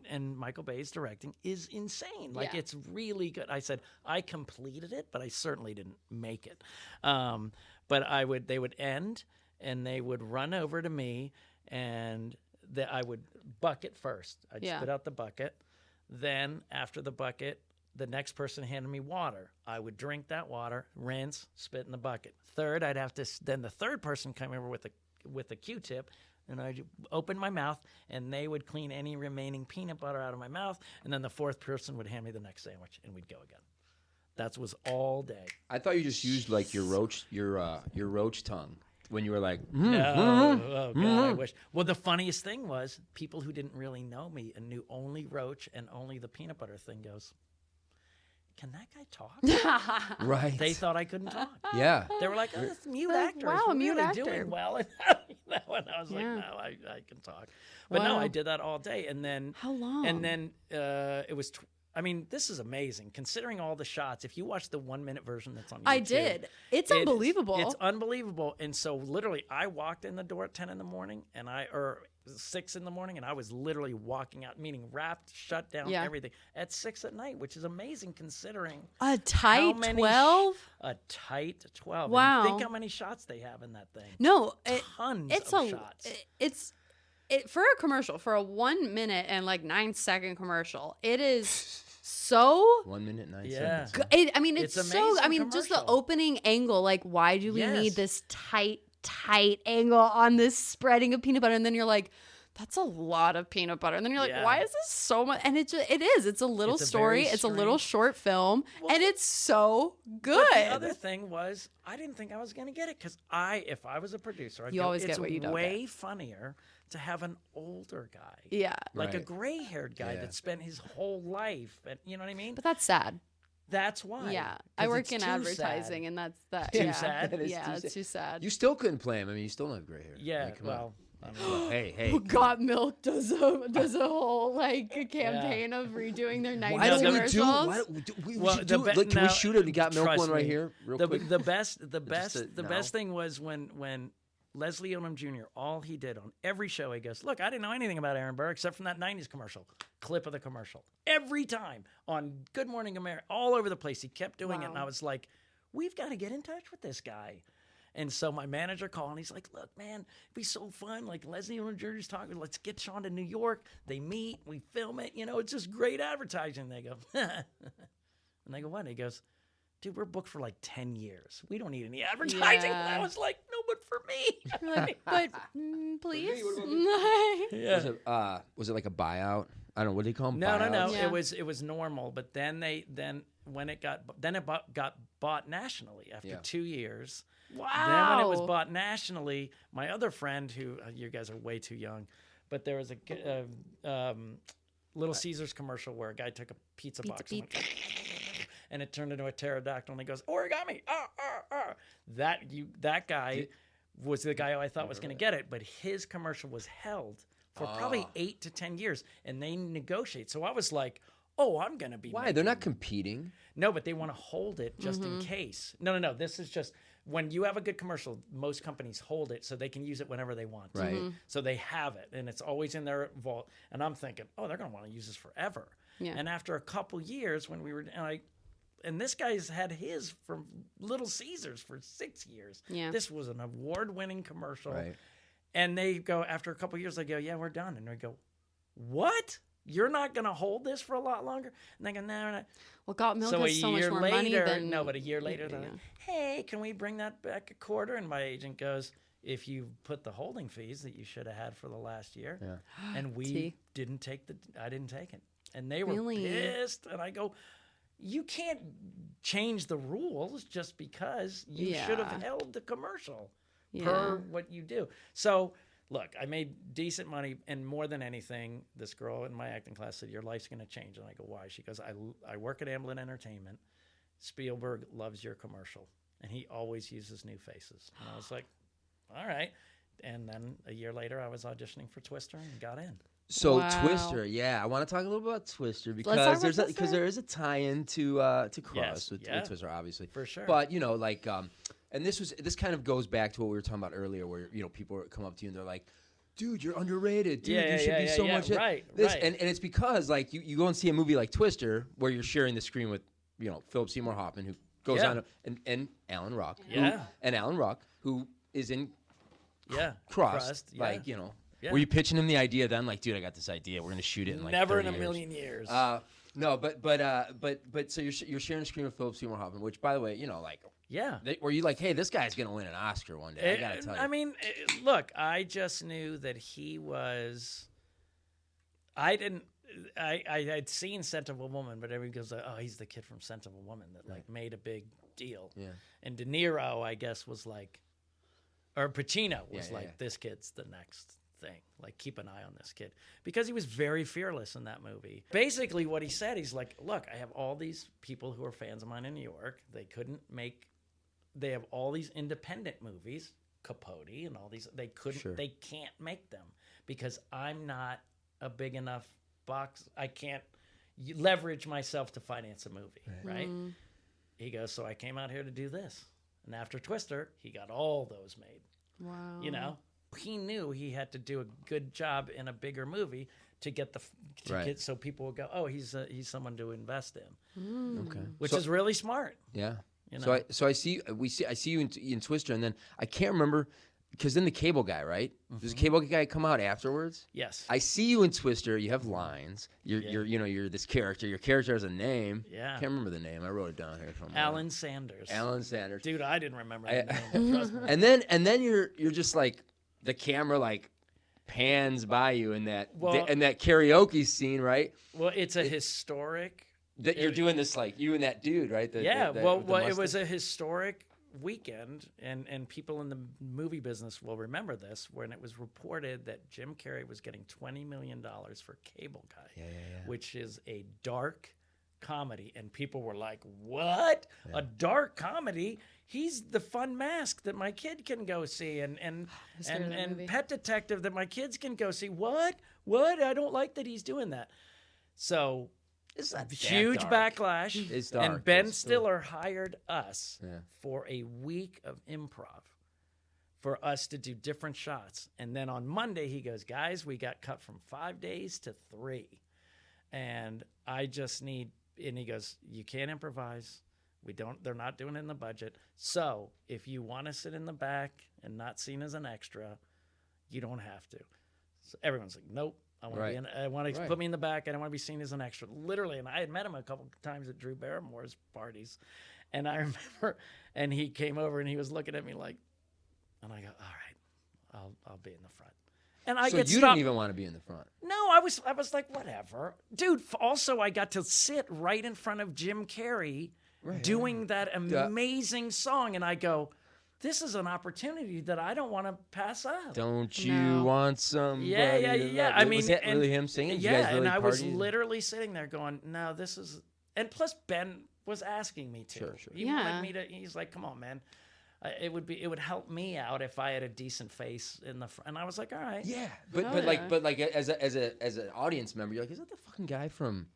and Michael Bay's directing is insane. Like Yeah. it's really good. I said I completed it, but I certainly didn't make it. But they would end, and they would run over to me, and I would bucket first. I'd Yeah. spit out the bucket. Then after the bucket, the next person handed me water. I would drink that water, rinse, spit in the bucket. Third, then the third person come over with a Q-tip, and I'd open my mouth, and they would clean any remaining peanut butter out of my mouth. And then the fourth person would hand me the next sandwich, and we'd go again. That was all day. I thought you just used like your roach tongue when you were like, Oh, God, I wish. Well, the funniest thing was people who didn't really know me and knew only Roach and only the peanut butter thing goes, can that guy talk? right. They thought I couldn't talk. yeah. They were like, oh, this mute Like, actor wow, is a mute really actor. doing well. And I was like, Yeah. no, I can talk. But no, Wow. I did that all day. And then How long? And then it was this is amazing considering all the shots. If you watch the 1 minute version that's on YouTube. I did. It's unbelievable. It's unbelievable. And so literally I walked in the door at 10 in the morning or 6 in the morning, and I was literally walking out, meaning wrapped, shut down, Yeah. everything at 6 at night, which is amazing considering A how tight many 12? a tight 12. And Wow. think how many shots they have in that thing. No, Tons it's of a shots. for a commercial, for a 1 minute and like 9-second commercial. It is so 1 minute, 9 Yeah. seconds. it's It's so amazing just the commercial. opening angle, like why do we Yes. need this tight angle on this spreading of peanut butter? And then you're like, that's a lot of peanut butter. And then you're like, Yeah. why is this so much? And it's a little It's a story. very It's a little short film, Well, and it's so good. But the other thing was, I didn't think I was going to get it because if I was a producer, I'd You go, always it's get what you don't way funnier to have an older guy, Yeah, like a Right. gray-haired guy Yeah. that spent his whole life, and you know what I mean. but that's sad. That's why. Yeah, I 'Cause work it's in too advertising, sad. and that's that. Too yeah. sad? That is Yeah, too it's sad. too sad. You still couldn't play him. I mean, you still don't have gray hair. I Yeah. mean, come Well, on. Hey. Who Got Milk does a whole like campaign of redoing their 90s Why don't we commercials. do? Why don't we Well, should the do? be- Like, can no, we shoot it? You got milk trust one right me. here, real the, quick. the best now. thing was when Leslie Odom Jr. all he did on every show, he goes, look, I didn't know anything about Aaron Burr except from that 90s commercial, clip of the commercial. Every time on Good Morning America, all over the place, he kept doing it, and Wow. I was like, we've got to get in touch with this guy. And so my manager called, and he's like, look, man, it'd be so fun. Like, Leslie Odom Jr.'s talking, let's get Sean to New York. They meet, we film it. It's just great advertising. They go, and they go, what? And he goes, dude, we're booked for like 10 years. We don't need any advertising. Yeah. And I was like, no, but for me. You're like, but please. Yeah. Was it like a buyout? I don't know. What do they call them? No. Buyouts? Yeah. It was normal, but then when it got bought nationally after Yeah. 2 years. Wow. Then when it was bought nationally, my other friend, who you guys are way too young, but there was a Little Caesars commercial where a guy took a pizza box and it turned into a pterodactyl, and he goes, origami. That guy was the guy who I thought was going to get it, but his commercial was held for probably 8 to 10 years, and they negotiate. So I was like, oh, I'm going to be. Why? They're not competing. No, but they want to hold it just in case. No. This is just when you have a good commercial, most companies hold it so they can use it whenever they want to. Right. So they have it, and it's always in their vault. And I'm thinking, oh, they're going to want to use this forever. Yeah. And after a couple years, when we were, and this guy's had his from Little Caesars for 6 years. Yeah. This was an award-winning commercial. Right. And they go, after a couple years, they go, yeah, we're done. And we go, what? You're not going to hold this for a lot longer? And they go, no, we're not. Well, Got Milk So a has so much year more later, money than... no, but a year later, Yeah. they're like, hey, can we bring that back a quarter? And my agent goes, if you put the holding fees that you should have had for the last year, and we See? I didn't take it. And they were Really? pissed. And I go, you can't change the rules just because you should have held the commercial per what you do. So, look, I made decent money, and more than anything, this girl in my acting class said, your life's going to change. And I go, why? She goes, I work at Amblin Entertainment. Spielberg loves your commercial, and he always uses new faces. And I was like, all right. And then a year later, I was auditioning for Twister and got in. So Wow. Twister, I want to talk a little bit about Twister talk because about because Twister. there is a tie-in to CRUST Yes, with Twister, obviously, For sure. But and this kind of goes back to what we were talking about earlier, where people come up to you and they're like, "Dude, you're underrated. Dude, you should be so much." Right, this, right. And it's because you go and see a movie like Twister where you're sharing the screen with Philip Seymour Hoffman, who goes on and Alan Ruck, who is in CRUST, yeah. Yeah. Were you pitching him the idea then? Like, dude, I got this idea. We're gonna shoot it in Never in 30 a years. million years. No, but so you're sharing a screen with Philip Seymour Hoffman, which, by the way, were you like, hey, this guy's gonna win an Oscar one day? I gotta tell you. I mean, look, I just knew that he was. I'd seen Scent of a Woman, but everyone goes, oh, he's the kid from Scent of a Woman that made a big deal. Yeah. And De Niro, I guess, was like, or Pacino was this kid's the next thing. Like, keep an eye on this kid. Because he was very fearless in that movie. Basically, what he said, he's like, look, I have all these people who are fans of mine in New York. They have all these independent movies, Capote and all these. They can't make them because I'm not a big enough box. I can't leverage myself to finance a movie, right? He goes, so I came out here to do this. And after Twister, he got all those made. Wow. He knew he had to do a good job in a bigger movie to get get so people would go, oh, he's someone to invest in. Okay. Which is really smart. Yeah. You know? So I see you in Twister, and then I can't remember because then the Cable Guy, right? Does the Cable Guy come out afterwards? Yes. I see you in Twister. You have lines. You're this character. Your character has a name. Yeah. Can't remember the name. I wrote it down here somewhere. Alan Sanders. Alan Sanders. Dude, I didn't remember the name. Trust me. And then you're just like the camera pans by you in that karaoke scene, right? Well, it's a historic. That you're doing this you and that dude, right? It was a historic weekend, and people in the movie business will remember this, when it was reported that Jim Carrey was getting $20 million for Cable Guy, which is a dark comedy, and people were like, what? A dark comedy? He's the fun mask that my kid can go see, and Pet Detective that my kids can go see. What? I don't like that he's doing that. So It's not huge that dark. backlash. It's dark. And Ben It's still- Stiller hired us for a week of improv for us to do different shots. And then on Monday, he goes, guys, we got cut from 5 days to 3. And I just need, and he goes, you can't improvise. They're not doing it in the budget. So if you want to sit in the back and not seen as an extra, you don't have to. So everyone's like, nope. I want to put me in the back. I don't want to be seen as an extra. Literally, and I had met him a couple of times at Drew Barrymore's parties, and I remember, and he came over and he was looking at me like, and I go, all right, I'll be in the front. And I get you stopped. didn't even want to be in the front. No, I was like, whatever, dude. Also, I got to sit right in front of Jim Carrey doing that amazing song, and I go, this is an opportunity that I don't want to pass up. Don't you want somebody? Yeah. I mean, was that really him singing? Did you Yeah, guys really and I was party? literally sitting there going, no, this is, and plus Ben was asking me to. Sure. He wanted me to. He's like, come on, man. It would help me out if I had a decent face in the front. And I was like, all right. Yeah, but as an audience member, you're like, is that the fucking guy from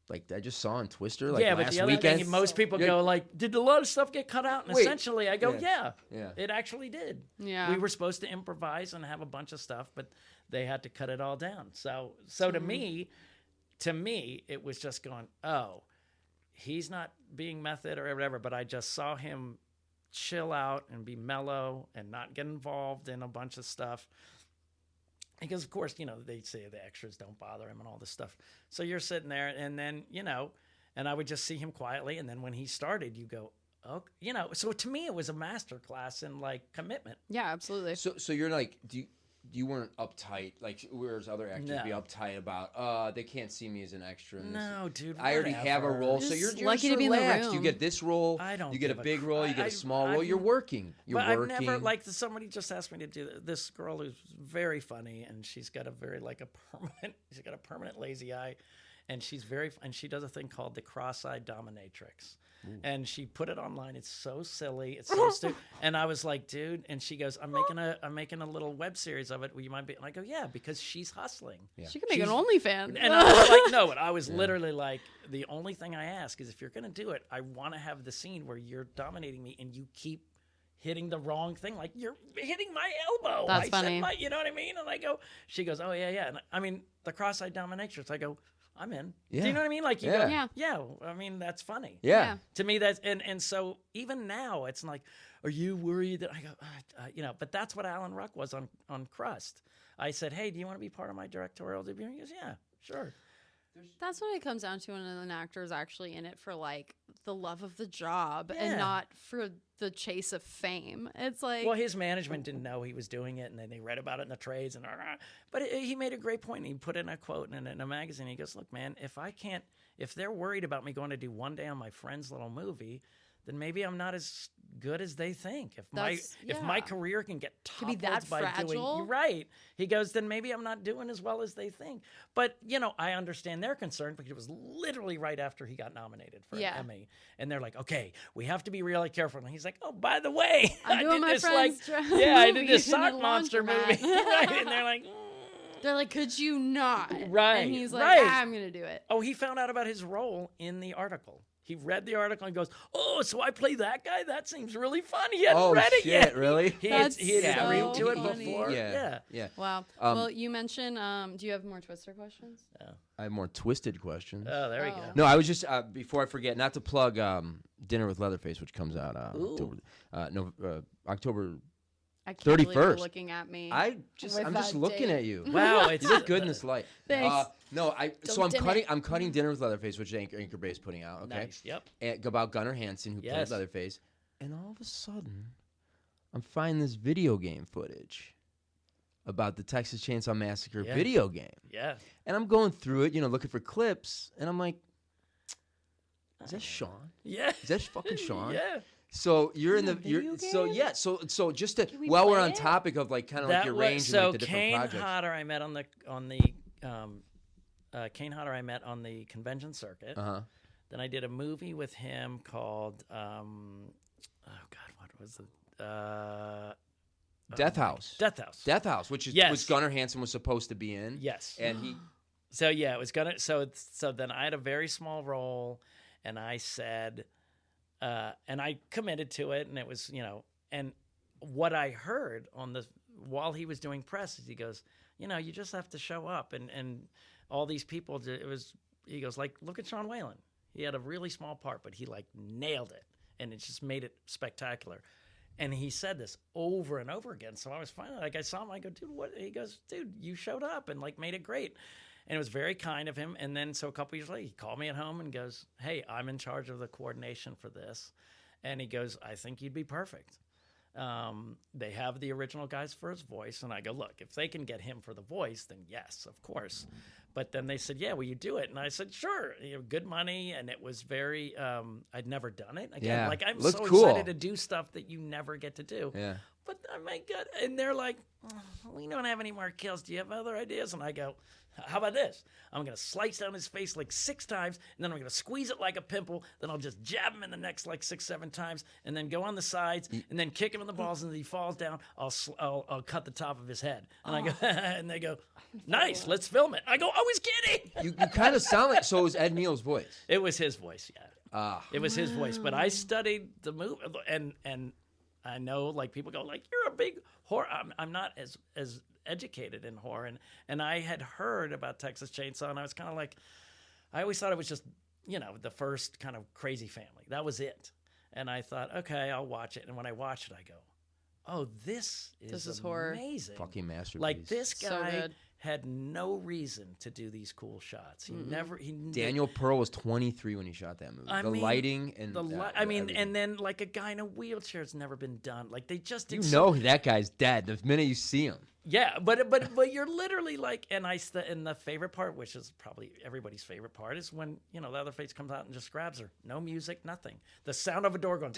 like I just saw on Twister like but last the other weekend. thing, most people go like, did a lot of stuff get cut out? And Wait. essentially, I go, Yeah. it actually did. Yeah. We were supposed to improvise and have a bunch of stuff, but they had to cut it all down. So to me, it was just going, oh, he's not being method or whatever, but I just saw him chill out and be mellow and not get involved in a bunch of stuff. Because, of course, they say the extras don't bother him and all this stuff. So you're sitting there, and then, and I would just see him quietly. And then when he started, you go, oh, So to me, it was a master class in, like, commitment. Yeah, absolutely. So you're like, you weren't uptight, like whereas other actors be uptight about, they can't see me as an extra. In this. No, dude. I already have a role, so you're lucky to be in the relaxed. room. You get this role. I don't. You get a give big role. You get a small role. I've- You're working. You're but working. I've never like somebody just asked me to do this girl who's very funny, and she's got a very she's got a permanent lazy eye, and and she does a thing called the cross-eyed dominatrix. And she put it online. It's so silly. It's so stupid. And I was like, dude. And she goes, I'm making a little web series of it. Will you mind? And I go, yeah, because she's hustling. Yeah. She could make an OnlyFans. And I was like, no. And I was literally like, the only thing I ask is if you're gonna do it, I want to have the scene where you're dominating me and you keep hitting the wrong thing, like you're hitting my elbow. That's funny. You know what I mean? And I go, she goes, oh yeah. And I mean, the cross-eyed dominatrix. I go, I'm in. Yeah. Do you know what I mean? Like you Yeah. go, yeah. I mean, that's funny. Yeah. To me, that's and so even now, it's like, are you worried that I go, But that's what Alan Ruck was on CRUST. I said, hey, do you want to be part of my directorial debut? He goes, yeah, sure. That's what it comes down to when an actor is actually in it for like the love of the job and not for the chase of fame. It's like, well, his management didn't know he was doing it, and then they read about it in the trades, but he made a great point. He put in a quote in a magazine. He goes, "Look, man, if they're worried about me going to do one day on my friend's little movie, then maybe I'm not as good as they think. If my career can get toppled that by fragile? doing, you're right." He goes, then maybe I'm not doing as well as they think. But I understand their concern because it was literally right after he got nominated for an Emmy, and they're like, "Okay, we have to be really careful." And he's like, "Oh, by the way, I'm doing my friend's I did this movie in sock the monster laundromat." movie," right? And they're like. They're like, could you not? Right. And he's like, right. I'm going to do it. Oh, he found out about his role in the article. He read the article and goes, "Oh, so I play that guy? That seems really fun." He hadn't read it yet. Really? He had so agreed to it funny. before. Yeah. Wow. Well, you mentioned, do you have more Twister questions? I have more twisted questions. Oh, there we go. No, I was just before I forget, not to plug Dinner with Leatherface, which comes out October I can't believe you're 31st. looking at me. I'm just that looking date. at you. Wow, You look good in this light. Thanks. No, Don't dim it. I'm cutting Dinner with Leatherface, which Anchor Bay's putting out. Okay. Nice. Yep. And about Gunnar Hansen, who played Yes. Leatherface, and all of a sudden, I'm finding this video game footage about the Texas Chainsaw Massacre video game. Yeah. And I'm going through it, looking for clips, and I'm like, is that Sean? Yeah. Is that fucking Sean? Yeah. So you're in the video so just to we while we're play on it? topic of like kind of like your range so and like the different Kane projects. Hodder I met Kane Hodder I met on the convention circuit. Uh-huh. Then I did a movie with him called what was it? Death House. Death House. Death House, which is Yes. which Gunnar Hansen was supposed to be in. Yes. And he So yeah, it was gonna. So then I had a very small role, and I said, and I committed to it, and it was and what I heard while he was doing press is he goes, you just have to show up, and all these people. He goes like, look at Sean Whalen. He had a really small part, but he like nailed it, and it just made it spectacular. And he said this over and over again. So I was finally like, I saw him. I go, dude, what? He goes, dude, you showed up and like made it great. And it was very kind of him. And then so a couple years later, he called me at home and goes, hey, I'm in charge of the coordination for this. And he goes, I think you'd be perfect. They have the original guys for his voice. And I go, look, if they can get him for the voice, then yes, of course. But then they said, yeah, will you do it? And I said, sure. Good money. And it was very, I'd never done it. Again, Yeah. like I'm Looked so cool. excited to do stuff that you never get to do. Yeah. But oh my God. And they're like, we don't have any more kills. Do you have other ideas? And I go, how about this? I'm going to slice down his face like 6 times, and then I'm going to squeeze it like a pimple. Then I'll just jab him in the neck like 6, 7 times, and then go on the sides, and then kick him in the balls, and if he falls down, I'll cut the top of his head. And I go, and they go, nice, let's film it. I go, oh was kidding. You kind of sound like, so it was Ed Neal's voice. It was his voice, yeah. It was his voice, but I studied the movie, and I know, like, people go, like, you're a big horror. I'm not as educated in horror, and I had heard about Texas Chainsaw, and I was kind of like, I always thought it was just, the first kind of crazy family. That was it. And I thought, okay, I'll watch it. And when I watched it, I go, oh, this is horror. Amazing. Fucking masterpiece. Like, this So guy good. had no reason to do these cool shots. Daniel Pearl was 23 when he shot that movie. The lighting and and then like a guy in a wheelchair has never been done. Like, they just did that guy's dead the minute you see him. Yeah, but you're literally like, and the favorite part, which is probably everybody's favorite part, is when the other face comes out and just grabs her. No music, nothing. The sound of a door going,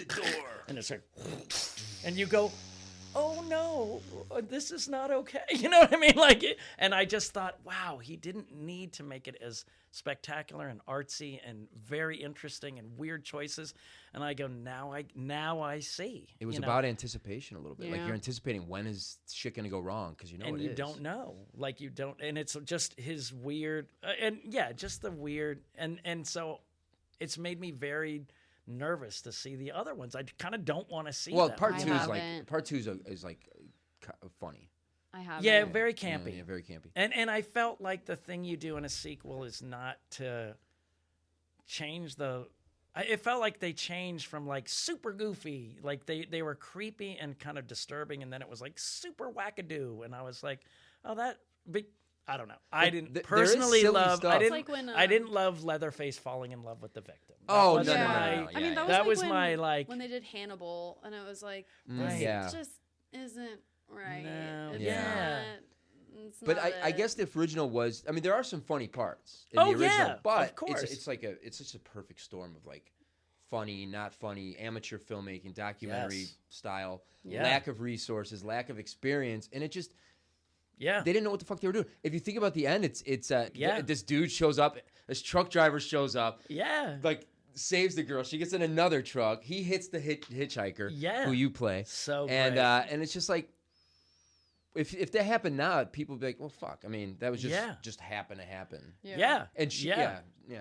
and it's like, and you go, oh no, this is not okay. You know what I mean? Like, and I just thought, wow, he didn't need to make it as spectacular and artsy and very interesting and weird choices. And I go, now I see. It was about anticipation a little bit. Like, Yeah. you're anticipating when is shit going to go wrong because and it you is. don't know, like, you don't, and it's just his weird, just the weird, and so it's made me very nervous to see the other ones. I kind of don't want to see. Well, them. part I two is haven't. funny. I have. Yeah, very campy. Yeah, very campy. And I felt like the thing you do in a sequel is not to change it felt like they changed from, like, super goofy, like they were creepy and kind of disturbing, and then it was like super wackadoo, and I was like, oh, I don't know. I didn't there is personally silly love. stuff. I It's didn't. like when, I didn't love Leatherface falling in love with the victim. Oh, That no, wasn't no, my- no, no. I mean, that was Yeah, That was when, my, like- when they did Hannibal, and it was like, Right. this Yeah. just isn't right. No. It's Yeah. not, it's But not I guess it. the original was. I mean, there are some funny parts in Oh, the original, yeah, but of course. it's just a perfect storm of, like, funny, not funny, amateur filmmaking, documentary Yes. style, Yeah. lack of resources, lack of experience, and it just. Yeah. They didn't know what the fuck they were doing. If you think about the end, it's Yeah. this dude shows up, this truck driver shows up, Yeah. like, saves the girl. She gets in another truck. He hits the hitchhiker, Yeah. who you play, So and great. and it's just like, if that happened now, people would be like, well, fuck. I mean, that was just happened to happen. Yeah. And she, Yeah.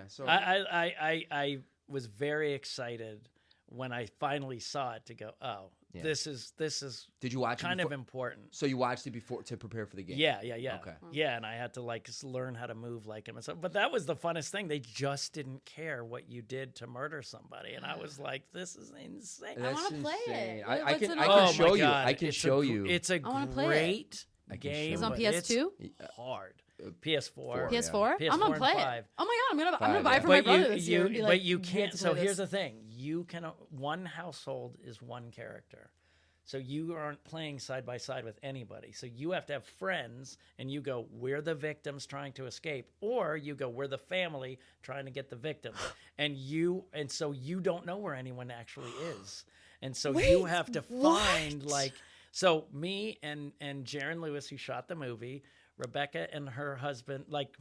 So I was very excited when I finally saw it to go, oh, Yeah. this is did you watch kind it of before? important. So you watched it before to prepare for the game? Yeah. Okay. Yeah, and I had to, like, learn how to move like him and stuff. But that was the funnest thing. They just didn't care what you did to murder somebody, and I was like, "This is insane." That's wanna play it. insane. What- I what's can it I on? can show you. God, I can show you. It's a wanna play it. great I can show game. you. It's on but PS2? It's hard. PS4. Yeah. PS4? PS4 I'm gonna and play 5. it. Oh my god, I'm gonna Five, buy it yeah. for my But brother this year. and be but like, you "We have can't. to So play here's this." the thing: you can. One household is one character, so you aren't playing side by side with anybody. So you have to have friends, and you go, "We're the victims trying to escape," or you go, "We're the family trying to get the victims," and so you don't know where anyone actually is, and so you have to find like. So me and Jaron Lewis, who shot the movie, Rebecca and her husband, like,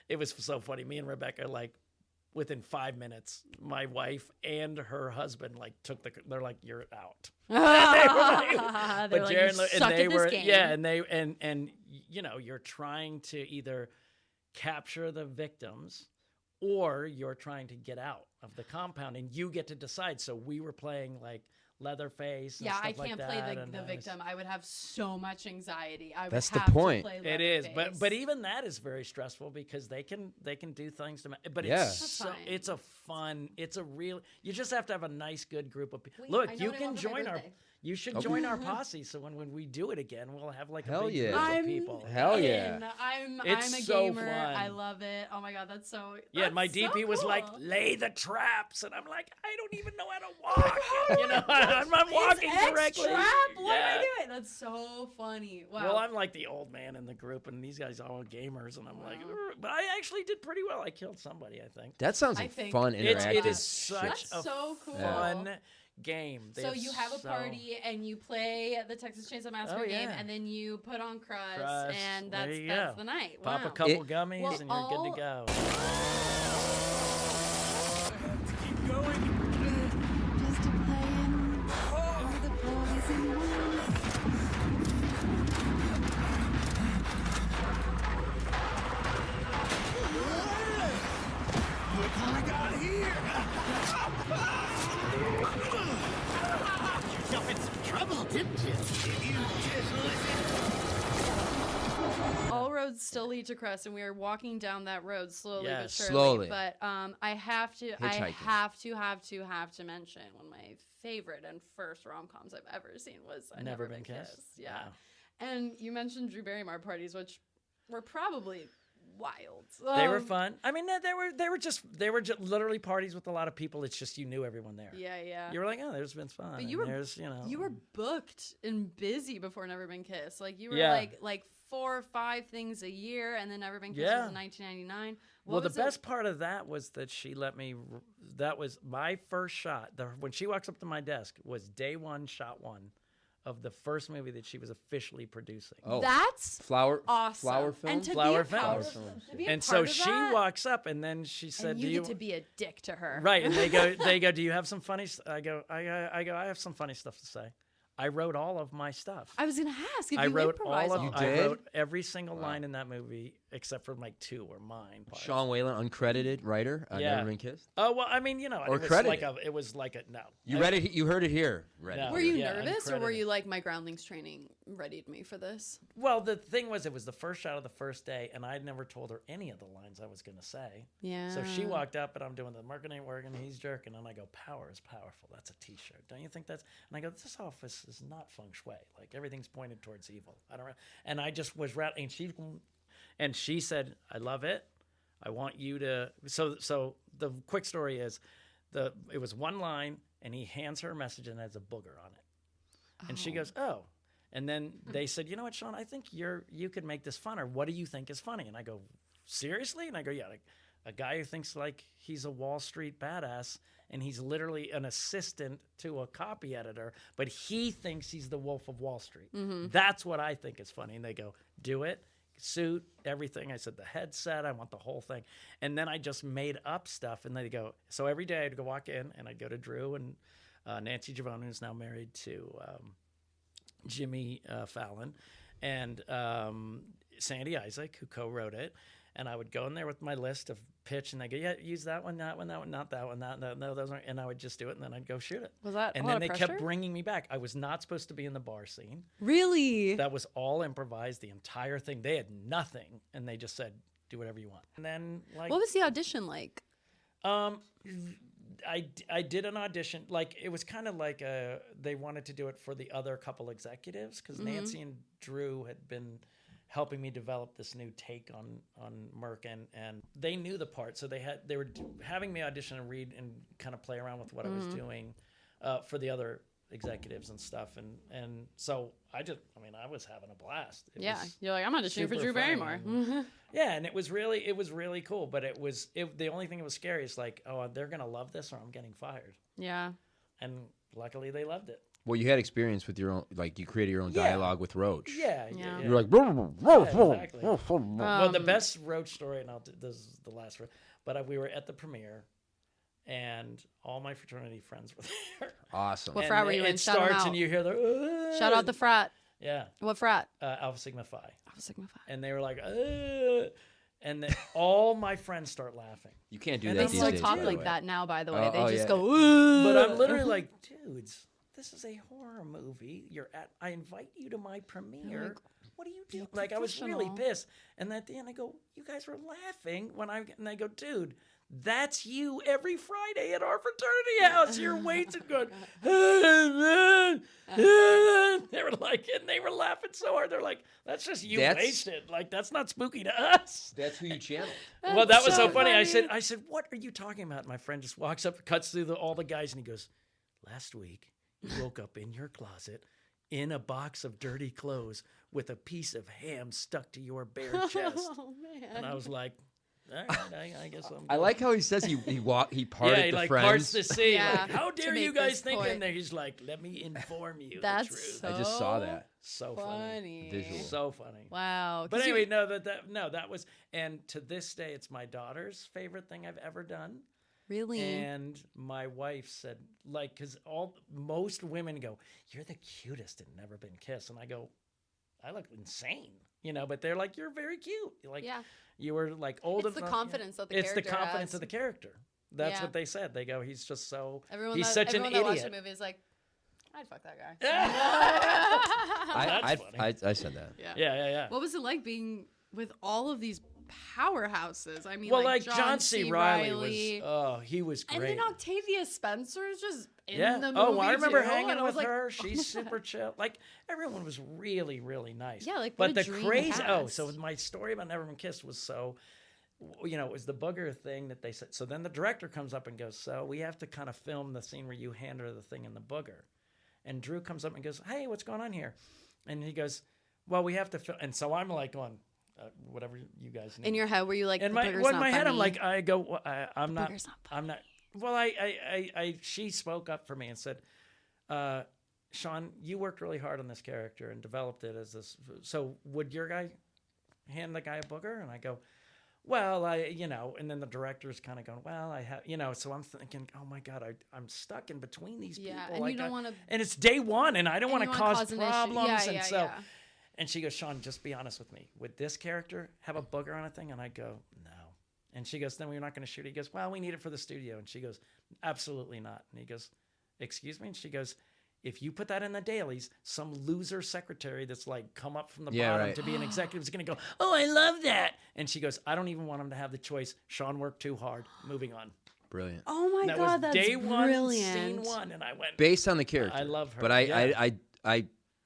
it was so funny. Me and Rebecca, like, within 5 minutes, my wife and her husband, like, they're like, "You're out." They're But like, Jaron "You and suck they at were, this game." yeah, and they and you're trying to either capture the victims or you're trying to get out of the compound, and you get to decide. So we were playing, like, Leatherface and Yeah, stuff I like can't that, play and the I was- victim. I would have so much anxiety. I would That's the have to point. play It is, Leatherface. but even that is very stressful because they can do things to. But Yeah. it's That's so, fine. it's a fun. It's a real. You just have to have a nice, good group of people. Wait, Look, I know you what I can want for my join our. birthday. You should Okay. join our posse. So when we do it again, we'll have like a Hell big yeah. group of I'm people. Hell yeah. in. I'm It's a so gamer. fun. I love it. Oh my god, that's so. Yeah, that's my so DP was like, cool. "Lay the traps," and I'm like, "I don't even know how to walk." You know, I'm not walking It's correctly. Trap. What am I Yeah. doing? That's so funny. Wow. Well, I'm like the old man in the group, and these guys are all gamers, and I'm like, "Ugh." But I actually did pretty well. I killed somebody, I think. That sounds I like think fun It interactive. is such That's a so cool. fun game. They So you have a so- party and you play the Texas Chainsaw Massacre Oh, game, yeah. and then you put on CRUST, CRUST. and There that's you that's go. the night. Pop Wow. a couple It- gummies, Well, and you're good to go. Keep going. Just a playing with the boys in one. attention if you just listen. All roads still lead to CRUST, and we are walking down that road slowly but Yes. surely. Slowly. But I have to Hitchhiking. have to mention one of my favorite and first rom-coms I've ever seen was Never Been Kissed. Yeah. Wow. And you mentioned Drew Barrymore parties, which were probably wild. They were fun. I mean, they were just literally parties with a lot of people. It's just you knew everyone there. Yeah. You were like, oh, there's been fun. But and you were there's, you know, you were booked and busy before Never Been Kissed. Like you were Yeah. like 4 or 5 things a year, and then Never Been Kissed Yeah. was in 1999. Well, the best part of that was that she let me. That was my first shot. When she walks up to my desk was day 1, shot 1 of the first movie that she was officially producing. Oh, That's flower awesome. Flower film. And to Flower be a part film. of, to be a And part so of she that, walks up, and then she said, and you "Do get you?" to be a dick to her. Right, and they go, "Do you have some funny?" I go, I have some funny stuff to say. I wrote all of my stuff. I was gonna ask if I you wrote improvise all of. You I did? wrote every single line in that movie except for like 2 were mine. Part. Sean Whalen, uncredited writer. Yeah. Never Been Kissed. Oh well, I mean, you know, Or it was credited. like a no. You read it. You heard it here. Read No. it. Were you Yeah, nervous, or were uncredited. you like, my groundlings training readied me for this? Well, the thing was, it was the first shot of the first day, and I'd never told her any of the lines I was going to say. Yeah. So she walked up, and I'm doing the market ain't working, he's jerking, and I go, "Power is powerful." That's a T-shirt. Don't you think that's? And I go, "This office is not feng shui. Like everything's pointed towards evil." I don't know. And I just was rattling. And she said, "I love it. I want you to." So the quick story is, it was one line, and he hands her a message and has a booger on it, and she goes, "Oh." And then they said, "You know what, Sean? I think you could make this funner. What do you think is funny?" And I go, "Seriously?" And I go, "Yeah, like a guy who thinks like he's a Wall Street badass, and he's literally an assistant to a copy editor, but he thinks he's the Wolf of Wall Street. That's what I think is funny." And they go, "Do it. Suit, everything." I said, "The headset, I want the whole thing." And then I just made up stuff, and they go, so every day I'd go walk in, and I'd go to Drew and Nancy Giovanni, who's now married to Jimmy Fallon, and Sandy Isaac, who co-wrote it. And I would go in there with my list of pitch, and they go, "Yeah, use that one, not that one, no, those aren't." And I would just do it, and then I'd go shoot it. Was that And a then lot they of kept pressure? bringing me back. I was not supposed to be in the bar scene. Really? That was all improvised, the entire thing. They had nothing, and they just said, "Do whatever you want." And then, like, What was the audition like? I did an audition. Like, it was kind of like they wanted to do it for the other couple executives, because Nancy and Drew had been helping me develop this new take on Merck, and they knew the part, so they were having me audition and read and kind of play around with what I was doing for the other executives and stuff, and so I was having a blast. It Yeah, was you're like, I'm auditioning for super Drew funny, Barrymore. and- yeah, and it was really cool, but the only thing that was scary is like, oh, they're gonna love this or I'm getting fired, Yeah. and luckily they loved it. Well, you had experience with your own. Like you created your own Yeah. dialogue with Roach. Yeah. You were like, Exactly. Well, the best Roach story, and this is the last one, but we were at the premiere, and all my fraternity friends were there. awesome. What And frat were you in? It Shout 'em starts, out. and you hear the Shout out the frat. yeah, What frat? Alpha Sigma Phi, Alpha Sigma Phi. and they were like, and then all my friends start laughing. You can't do And that They I'm these still days. talk by the like way. that now, by the way. Oh, They oh, just yeah. go, ooh. But I'm literally like, dudes, this is a horror movie. I invite you to my premiere. like, What are you doing? be Like, I was really professional. pissed. And at the end, I go, you guys were laughing and I go, dude, that's you every Friday at our fraternity house. You're waiting, going, they were like, and they were laughing so hard. They're like, that's just you That's- wasted. Like, that's not spooky to us. That's who you channeled. Well, that was so so funny. I funny. said, what are you talking about? My friend just walks up, cuts through all the guys, and he goes, last week, you woke up in your closet in a box of dirty clothes with a piece of ham stuck to your bare chest. Oh, man. And I was like, all right, I guess I'm I good. like how he says he parted yeah, he the like friends. parts the sea. Yeah, Like, how to dare make you guys this think point. in there? He's like, let me inform you That's the truth. so I just saw that. So funny. funny. Visual. So funny. Wow. But 'Cause you- anyway, that was, and to this day, it's my daughter's favorite thing I've ever done. Really? And my wife said, like, because most women go, you're the cutest and never been kissed. And I go, I look insane, but they're like, you're very cute. Like, Yeah. you were like old It's the enough. confidence that the It's the character confidence has. of the character. That's Yeah. what they said. They go, he's just so, Everyone he's that, such an everyone that watched the idiot. movie is like, I'd fuck that guy. That's funny. I said that. Yeah. What was it like being with all of these powerhouses? I mean, Well, like John C. Reilly was, he was great. And then Octavia Spencer is just in the movie. Oh, I remember too. hanging And I was with like, her. oh She's my super God. chill. Like, everyone was really, really nice. Yeah, like, but what a the dream crazy. cast. Oh, so my story about Never Been Kissed was so, it was the booger thing that they said. So then the director comes up and goes, so we have to kind of film the scene where you hand her the thing in the booger. And Drew comes up and goes, hey, what's going on here? And he goes, well, we have to film. And so I'm like going, whatever you guys need. In your head, were you like, in the booger's not my head, I'm funny? like, I go, well, I'm not. booger's not I'm not. Well, she spoke up for me and said, Sean, you worked really hard on this character and developed it as this. So would your guy hand the guy a booger? And I go, well, and then the director's kind of going, well, I have, so I'm thinking, oh my God, I'm stuck in between these people. and like you don't want to. and it's day one, and I don't want to cause an issue. problems. Yeah, and yeah, so, yeah. and she goes, Sean, just be honest with me. Would this character have a booger on a thing? And I go, no. And she goes, then we're not going to shoot it. He goes, well, we need it for the studio. And she goes, absolutely not. And he goes, excuse me? And she goes, if you put that in the dailies, some loser secretary that's like come up from the bottom to be an executive is going to go, oh, I love that. And she goes, I don't even want him to have the choice. Sean worked too hard. Moving on. Brilliant. Oh my That God, was that's day one, brilliant. scene one. And I went, Based on the character. I love her. But I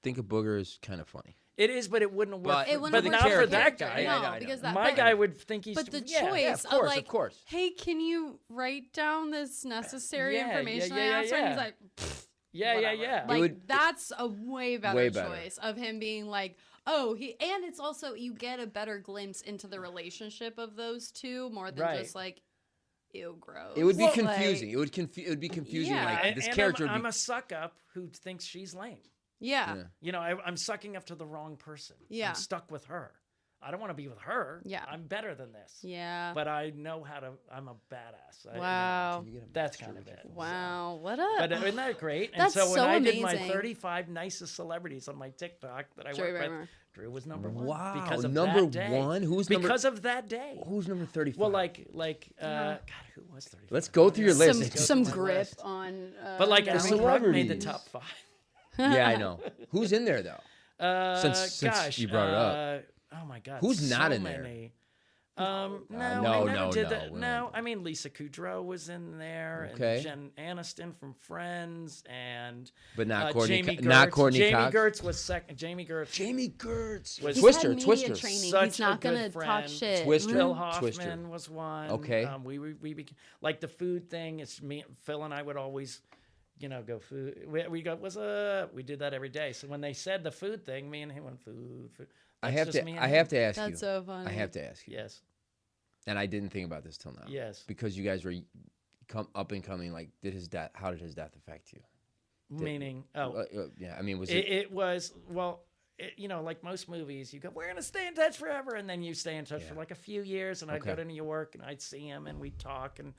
think a booger is kind of funny. it is, but it wouldn't work. But not for that guy. No, because that. My guy would think he's. But the yeah. choice of like, course. hey, can you write down this necessary Yeah, information yeah, I asked for? And yeah. he's like, pfft, Yeah, whatever. yeah. Like that's a way better Way better. choice of him being like, oh, and it's also you get a better glimpse into the relationship of those two more than just like, ew, gross. It would be Like, confusing. It would be confusing. Yeah. Like this and character. I'm would be, a suck up who thinks she's lame. yeah. I'm sucking up to the wrong person. Yeah. I'm stuck with her. I don't want to be with her. Yeah. I'm better than this. Yeah. But I know how to. I'm a badass. Wow. That's kind of it. Wow. What a. But isn't that great? And That's so when so I did my amazing. 35 nicest celebrities on my TikTok that I Drew work Barrymore. with, Drew was number one. Wow, Because of number that day. one? Who's number- because of that day. who's number 35? Well, God, who was 35? Let's go through your list. some grip on. But like Never Alan Mind. Ruck made the celebrities. top 5. Yeah, I know. Who's in there though? Since Gosh, you brought it up. Oh my God. Who's not so in there? many. No, no, I never no, did no, that. we No, don't. I mean Lisa Kudrow was in there, Okay. and Jen Aniston from Friends, and But not Courtney. Jamie Gertz. Not Courtney Jamie Cox. Gertz was second. Jamie Gertz. Jamie Gertz. Was- He's Twister. had media Twister. training. Such He's not a good gonna talk friend. shit. Twister. Phil Twister. Hoffman was one. Okay. We became, like the food thing. It's me, Phil, and I would always, go food. We did that every day. So when they said the food thing, me and him went food. I That's have just to. me and I him. have to ask you. That's so funny. I have to ask you. Yes. And I didn't think about this till now. Yes. Because you guys were up and coming. Like, how did his death affect you? Meaning, yeah. I mean, was it was, well, like most movies, you go, we're going to stay in touch forever. And then you stay in touch for like a few years. And I'd go Okay. to New York and I'd see him and we'd talk. And,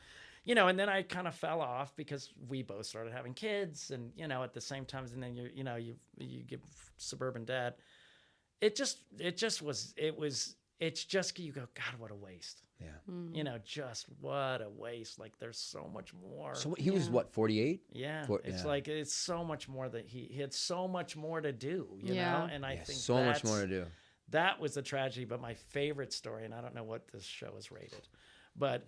and then I kind of fell off because we both started having kids. And, at the same time, and then you give suburban dad. It's just, you go, God, what a waste. Yeah. Just what a waste. Like there's so much more. So he was what, 48? Yeah, it's yeah. like it's so much more that he had so much more to do, you Yeah. know. And I think so much more to do. That was the tragedy. But my favorite story, and I don't know what this show is rated, but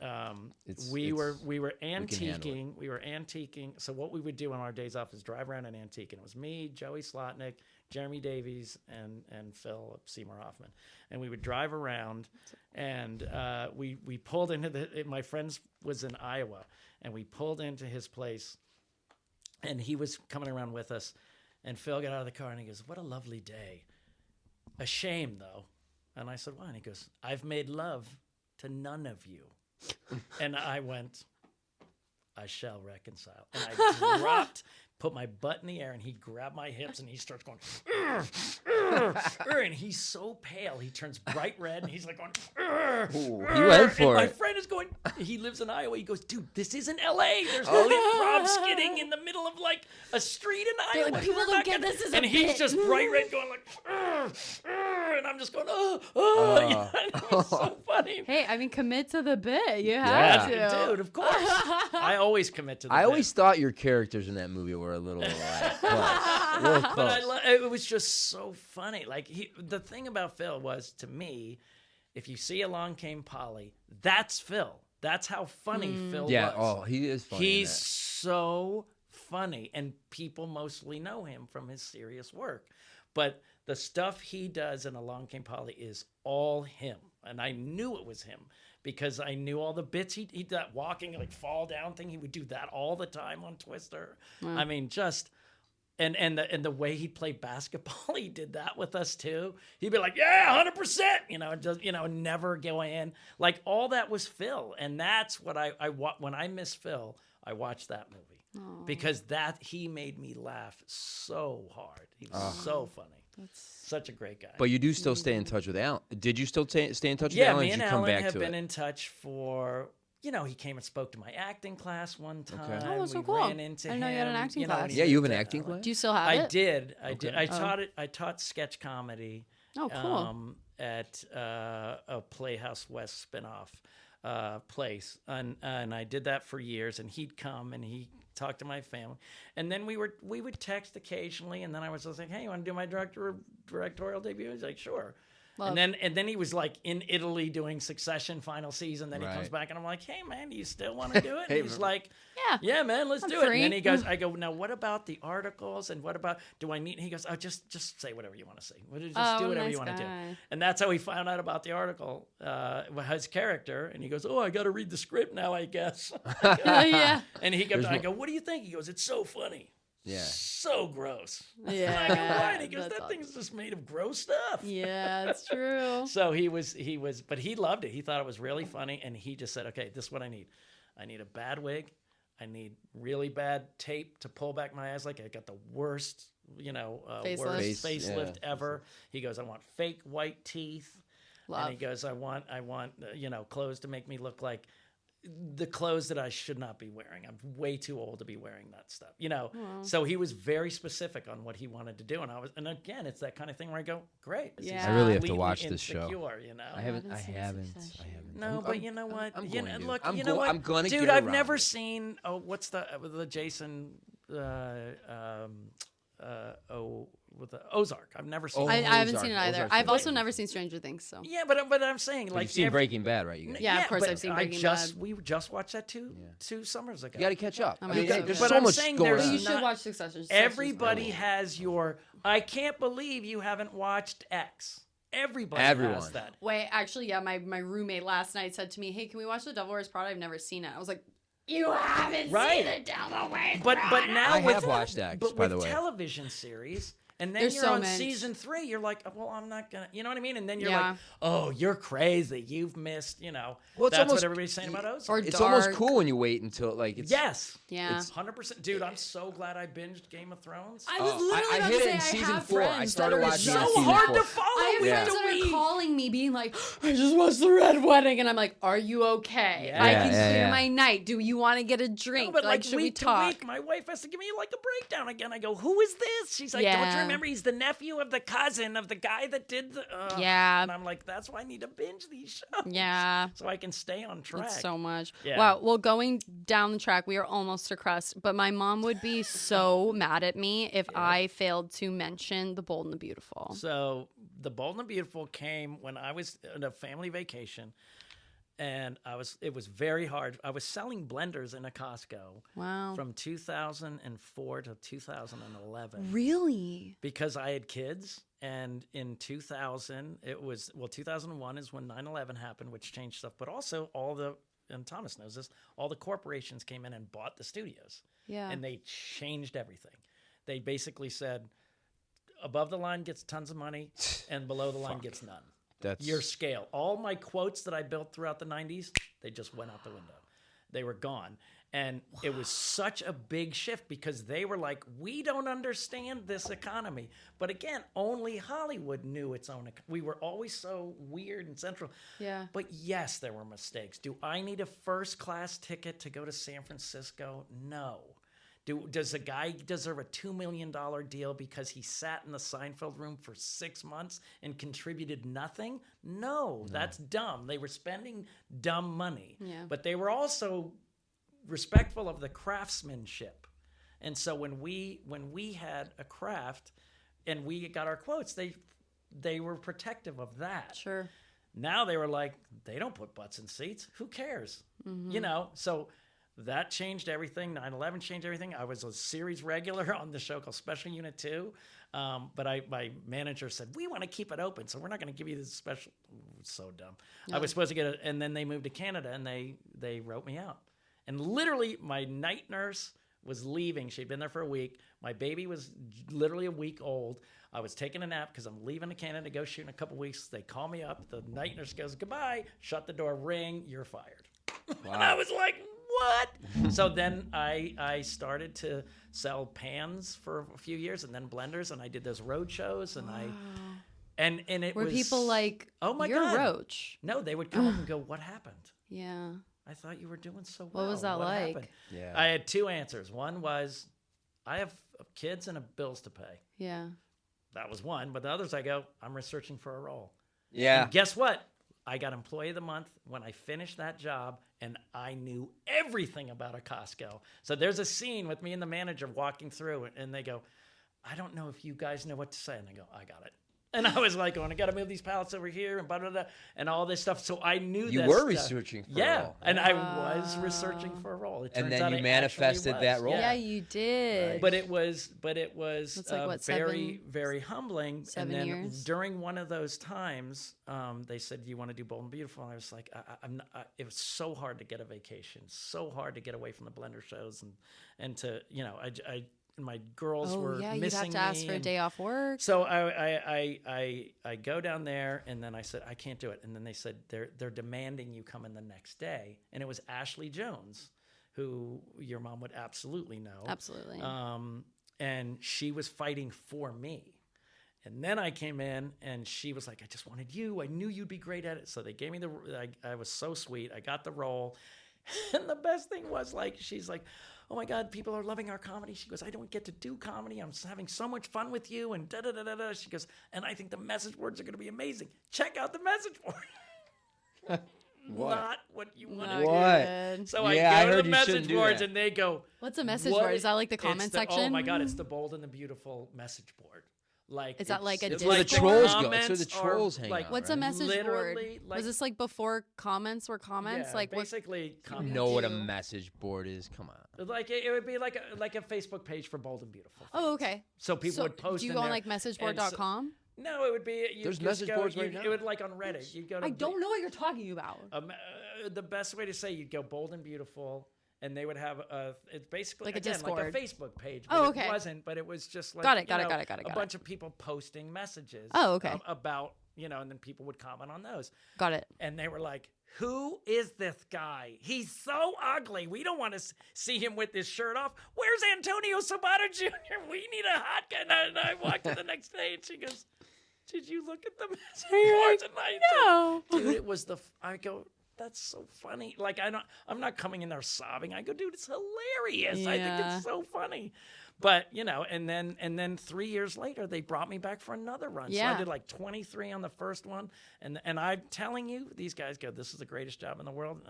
we were antiquing. We were antiquing. So what we would do on our days off is drive around and antique. And it was me, Joey Slotnick, Jeremy Davies, and Phil Seymour Hoffman. And we would drive around, and we pulled into my friend's was in Iowa, and we pulled into his place, and he was coming around with us, and Phil got out of the car and he goes, "What a lovely day. A shame though." And I said, "Why?" And he goes, "I've made love to none of you." And I went, "I shall reconcile." And I dropped, put my butt in the air, and he grabbed my hips, and he starts going, and he's so pale, he turns bright red, and he's like going, Ooh, he went for and my it. friend is going, he lives in Iowa, he goes, "Dude, this isn't LA. There's no improv skidding in the middle of like a street in Iowa. like, people We're don't not get gonna-" this as a And he's bit. just bright red going like, and and I'm just going, you know, it's so funny. Hey, I mean, commit to the bit. You have to. Dude, of course. I always commit to the I bit. always thought your characters in that movie were a little close. But it was just so funny. Like the thing about Phil was, to me, if you see Along Came Polly, that's Phil. That's how funny Phil was. Yeah, oh, he is funny. He's so funny, and people mostly know him from his serious work. But the stuff he does in Along Came Polly is all him. And I knew it was him because I knew all the bits. He that walking, like fall down thing, he would do that all the time on Twister. I mean, just... And the way he'd play basketball, he did that with us too. He'd be like, "Yeah, 100%," just never go in. Like all that was Phil, and that's what I when I miss Phil, I watch that movie because he made me laugh so hard. He was so funny. That's such a great guy. But you do still stay in touch with Alan. Did you still stay in touch with Yeah, Alan? me and Did you come Alan back have to been it? in touch for. He came and spoke to my acting class one time. Okay. Oh, that's so We cool. ran into I didn't know you had an him, acting when class. he Yeah, you have moved an to acting LA. class? Do you still have I it? did. Okay. I taught it. I taught sketch comedy. Oh, cool. At a Playhouse West spinoff place, and I did that for years. And he'd come and he talked to my family, and then we would text occasionally. And then I was just like, "Hey, you want to do my directorial debut?" He's like, "Sure." Love. And then he was like in Italy doing Succession final season. Then he comes Right. back and I'm like, "Hey man, do you still want to do it?" Hey, And he's like, Yeah. "Yeah, man, let's I'm do it." free. And then he goes, I go, "Now what about the articles? And what about do I need?" And he goes, "Oh, just say whatever you want to say. Just do whatever nice you want to do." guy. And that's how he found out about the article, his character. And he goes, "Oh, I got to read the script now, I guess." Yeah. And he goes, I go, "What do you think?" He goes, "It's so funny." Yeah. So gross. Yeah. And I go, "Why?" And he goes, That's "That awesome. thing's just made of gross stuff." Yeah, that's true. So he was, but he loved it. He thought it was really funny, and he just said, "Okay, this is what I need. I need a bad wig. I need really bad tape to pull back my eyes. Like I got the worst, Facelift. worst facelift ever." He goes, "I want fake white teeth." Love. And he goes, I want, clothes to make me look like the clothes that I should not be wearing. I'm way too old to be wearing that stuff, So he was very specific on what he wanted to do, and again, it's that kind of thing where I go, "Great, this is Yeah. I really have to completely watch this show. insecure," I haven't. No, but you know what? I'm You going know, to. look, I'm you know what? I'm gonna Dude, get I've around never it. seen. Oh, what's the Jason? With the Ozark. I've never seen. Oh, I haven't Ozark. seen it either. Ozark's I've great. also never seen Stranger Things. So Yeah, but I'm saying But like you've seen Breaking Bad, right? You guys? Yeah, of course but I've seen Breaking Bad. We just watched that two summers ago. You got to catch up. I'm I mean, excited. there's But so I'm much saying going there's But on. you should not- watch Succession. Everybody has your. I can't believe you haven't watched X. Everybody has that. Wait, actually, yeah, my roommate last night said to me, "Hey, can we watch The Devil Wears Prada? I've never seen it." I was like, "You haven't Right. seen The Devil Wears But Prada?" now I with have watched X, but by with the way. television series. And then There's you're so on many. season 3. You're like, "Well, I'm not gonna," you know what I mean? And then you're Yeah. like, "Oh, you're crazy. You've missed," Well, it's that's almost- what everybody's saying about Ozark. Or It's almost Dark. cool when you wait until like it's. Yes. Yeah. 100%. Dude, I'm so glad I binged Game of Thrones. I was literally I about hit to it in say, I season have 4. I friends started that are watching so it in so season hard 4. to follow. I have week friends to that are week. calling me, being like, "I just watched The Red Wedding," and I'm like, "Are you okay? Yeah. I can Yeah, clear yeah. my night. Do you want to get a drink? No, but like should we week to talk?" week, my wife has to give me like a breakdown again. I go, "Who is this?" She's like, "Don't you Yeah. remember? He's the nephew of the cousin of the guy that did the." Yeah. And I'm like, "That's why I need to binge these shows." Yeah. So I can stay on track. It's so much. Yeah. Wow. Well, going down the track, we are almost to CRUST, but my mom would be so mad at me if I failed to mention The Bold and the Beautiful. So The Bold and the Beautiful came when I was on a family vacation, and it was very hard. I was selling blenders in a Costco Wow. from 2004 to 2011. Really? Because I had kids, and in 2000, 2001 is when 9/11 happened, which changed stuff, but also and Thomas knows this, all the corporations came in and bought the studios. Yeah. And they changed everything. They basically said, above the line gets tons of money, and below the line gets none. That's Your scale. All my quotes that I built throughout the 90s, they just went out the window. They were gone. And it was such a big shift because they were like, "We don't understand this economy." But again, only Hollywood knew its own. We were always so weird and central. Yeah. But yes, there were mistakes. Do I need a first class ticket to go to San Francisco? No. Does a guy deserve a $2 million deal because he sat in the Seinfeld room for 6 months and contributed nothing? No, that's dumb. They were spending dumb money. Yeah. But they were also respectful of the craftsmanship. And so when we had a craft and we got our quotes, they were protective of that. Sure. Now they were like, they don't put butts in seats. Who cares? You know, so that changed everything. 9/11 changed everything. I was a series regular on the show called Special Unit 2. But my manager said, we want to keep it open, so we're not going to give you this special. So dumb. I was supposed to get it. And then they moved to Canada and they wrote me out. And literally my night nurse was leaving. She'd been there for a week. My baby was literally a week old. I was taking a nap because I'm leaving to Canada to go shoot in a couple weeks. They call me up. The night nurse goes, goodbye. Shut the door. Ring. You're fired. Wow. And I was like, what? So then I started to sell pans for a few years and then blenders. And I did those road shows. And and it Were was. people like, oh my you're God. Roach? No, they would come up and go, what happened? Yeah. I thought you were doing so well. What was that like? Happened? Yeah. I had two answers. One was, I have kids and bills to pay. Yeah. That was one. But the others, I go, I'm researching for a role. Yeah. And guess what? I got Employee of the Month when I finished that job, and I knew everything about a Costco. So there's a scene with me and the manager walking through, and they go, I don't know if you guys know what to say. And I go, I got it. And I was like, I got to move these pallets over here and blah, blah, blah, and all this stuff. So I knew You that were stuff. researching for a Yeah, role. and I was researching for a role. It And turns then out you I manifested actually that was. role. Yeah, you did. But it was It's like, what, very, very humbling. 7 and then years? during one of those times, they said, "Do you want to do Bold and Beautiful?" And I was like, "I'm not." It was so hard to get a vacation, so hard to get away from the blender shows, and to my girls were yeah, you'd missing have to ask me for a and- day off work. So I go down there, and then I said, I can't do it. And then they said, they're demanding you come in the next day. And it was Ashley Jones, who your mom would absolutely know. Absolutely. And she was fighting for me. And then I came in, and she was like, I just wanted you. I knew you'd be great at it. So they gave me I was so sweet. I got the role. And the best thing was, like, she's like, oh my God, people are loving our comedy. She goes, I don't get to do comedy. I'm having so much fun with you. And da da da da da. She goes, and I think the message boards are going to be amazing. Check out the message board. What? Not what you want Not to What? good. So Yeah, I I go to heard the you message shouldn't do boards, that. and they go, What's a message "What board? Is that like the It's comment Oh section? my God, it's the Bold and the Beautiful message board. Like, Is that like a it's Discord? where the trolls go. comments It's where the are, trolls hang like, out. What's a right? message board? Literally, like- Was this like before comments were comments? Yeah, like what? basically, You comments. know what a do. message board is? Come on. Like it would be like a Facebook page for Bold and Beautiful. Oh, okay. So people would post. Do you in go on there, like and messageboard.com? No, it would be. You There's just message go, boards you, right now. It would like on Reddit. You'd go to. I don't know what you're talking about. The best way to say you'd go Bold and Beautiful, and they would have it's basically Like a again, Discord. like a Facebook page. Oh, But okay. It wasn't, but it was just like Got it, you got it, know, got it, got it, a got bunch of people posting messages. Oh, okay. About and then people would comment on those, Got it. and they were like, "Who is this guy? He's so ugly. We don't want to see him with his shirt off. Where's Antonio Sabato Jr.? We need a hot guy." And I walked to the next day, and she goes, "Did you look at the message boards?" And I No. said, "Dude, it was I go, that's so funny. Like I'm not coming in there sobbing. I go, dude, it's hilarious. I think Yeah. it's so funny." But and then 3 years later they brought me back for another run. So Yeah. I did like 23 on the first one, and I'm telling you, these guys go, "This is the greatest job in the world."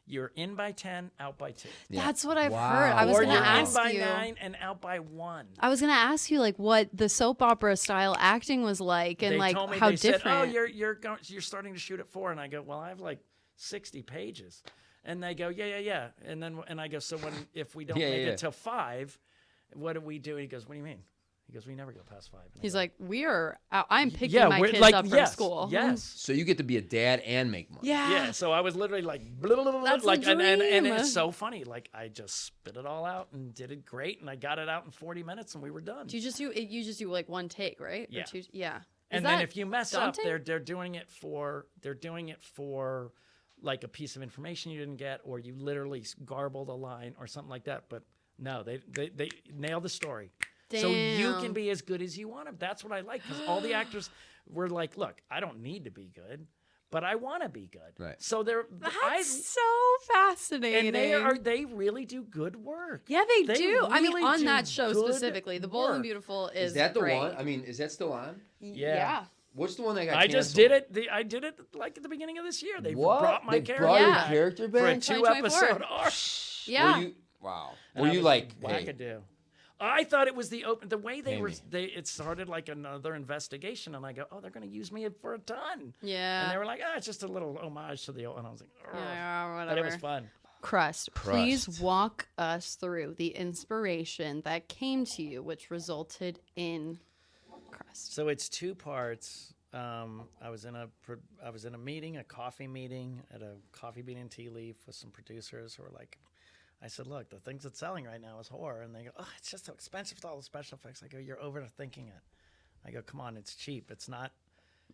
You're in by 10, out by 2, Yeah. That's what I've Wow. heard. I was or gonna you're ask in by you. 9 and out by 1. I was gonna ask you like what the soap opera style acting was like, and They like told me, how they said, different. "Oh, you're starting to shoot at 4," and I go, "Well, I have like 60 pages," and they go, "Yeah," and I go, "So if we don't Yeah, make yeah. it till 5, what do we do?" And he goes, "What do you mean?" He goes, "We never go past 5." And I He's go, like, I'm picking "Yeah, my we're kids like, up from yes, school. yes." So you get to be a dad and make money. Yeah. Yeah, so I was literally like, blah, blah, blah, blah, That's the like, and dream. it's so funny. Like, I just spit it all out and did it great, and I got it out in 40 minutes, and we were done. Do you just do like one take, right? Yeah. Or two, yeah. And Is then that if you mess daunting? up, they're doing it for like a piece of information you didn't get, or you literally garbled a line or something like that. But no, they nailed the story. So you Damn. can be as good as you want to. That's what I like, because all the actors were like, "Look, I don't need to be good, but I want to be good. Right. So That's so fascinating. and they really do good work. Yeah, they do. I mean, really on do that show good specifically, The Bold and work. Beautiful is that the great. one? I mean, is that still on? Yeah. What's the one that got I canceled? just did it. I did it like at the beginning of this year. They What? brought my They character brought your back character for a back? 2-episode 2024. arc. Yeah. Wow. And Were I you was like, hey, wackadoo? I thought it was the way they Pay were. me. It started like another investigation, and I go, oh, they're going to use me for a ton. Yeah. And they were like, it's just a little homage to the old. And I was like, oh, Yeah, but whatever. it was fun. Crust, please Crust. walk us through the inspiration that came to you, which resulted in Crust. So it's 2 parts. I was in a meeting, a coffee meeting at a Coffee Bean and Tea Leaf with some producers who were like, I said, look, the things that's selling right now is horror. And they go, oh, it's just so expensive with all the special effects. I go, you're overthinking it. I go, come on, it's cheap. It's not,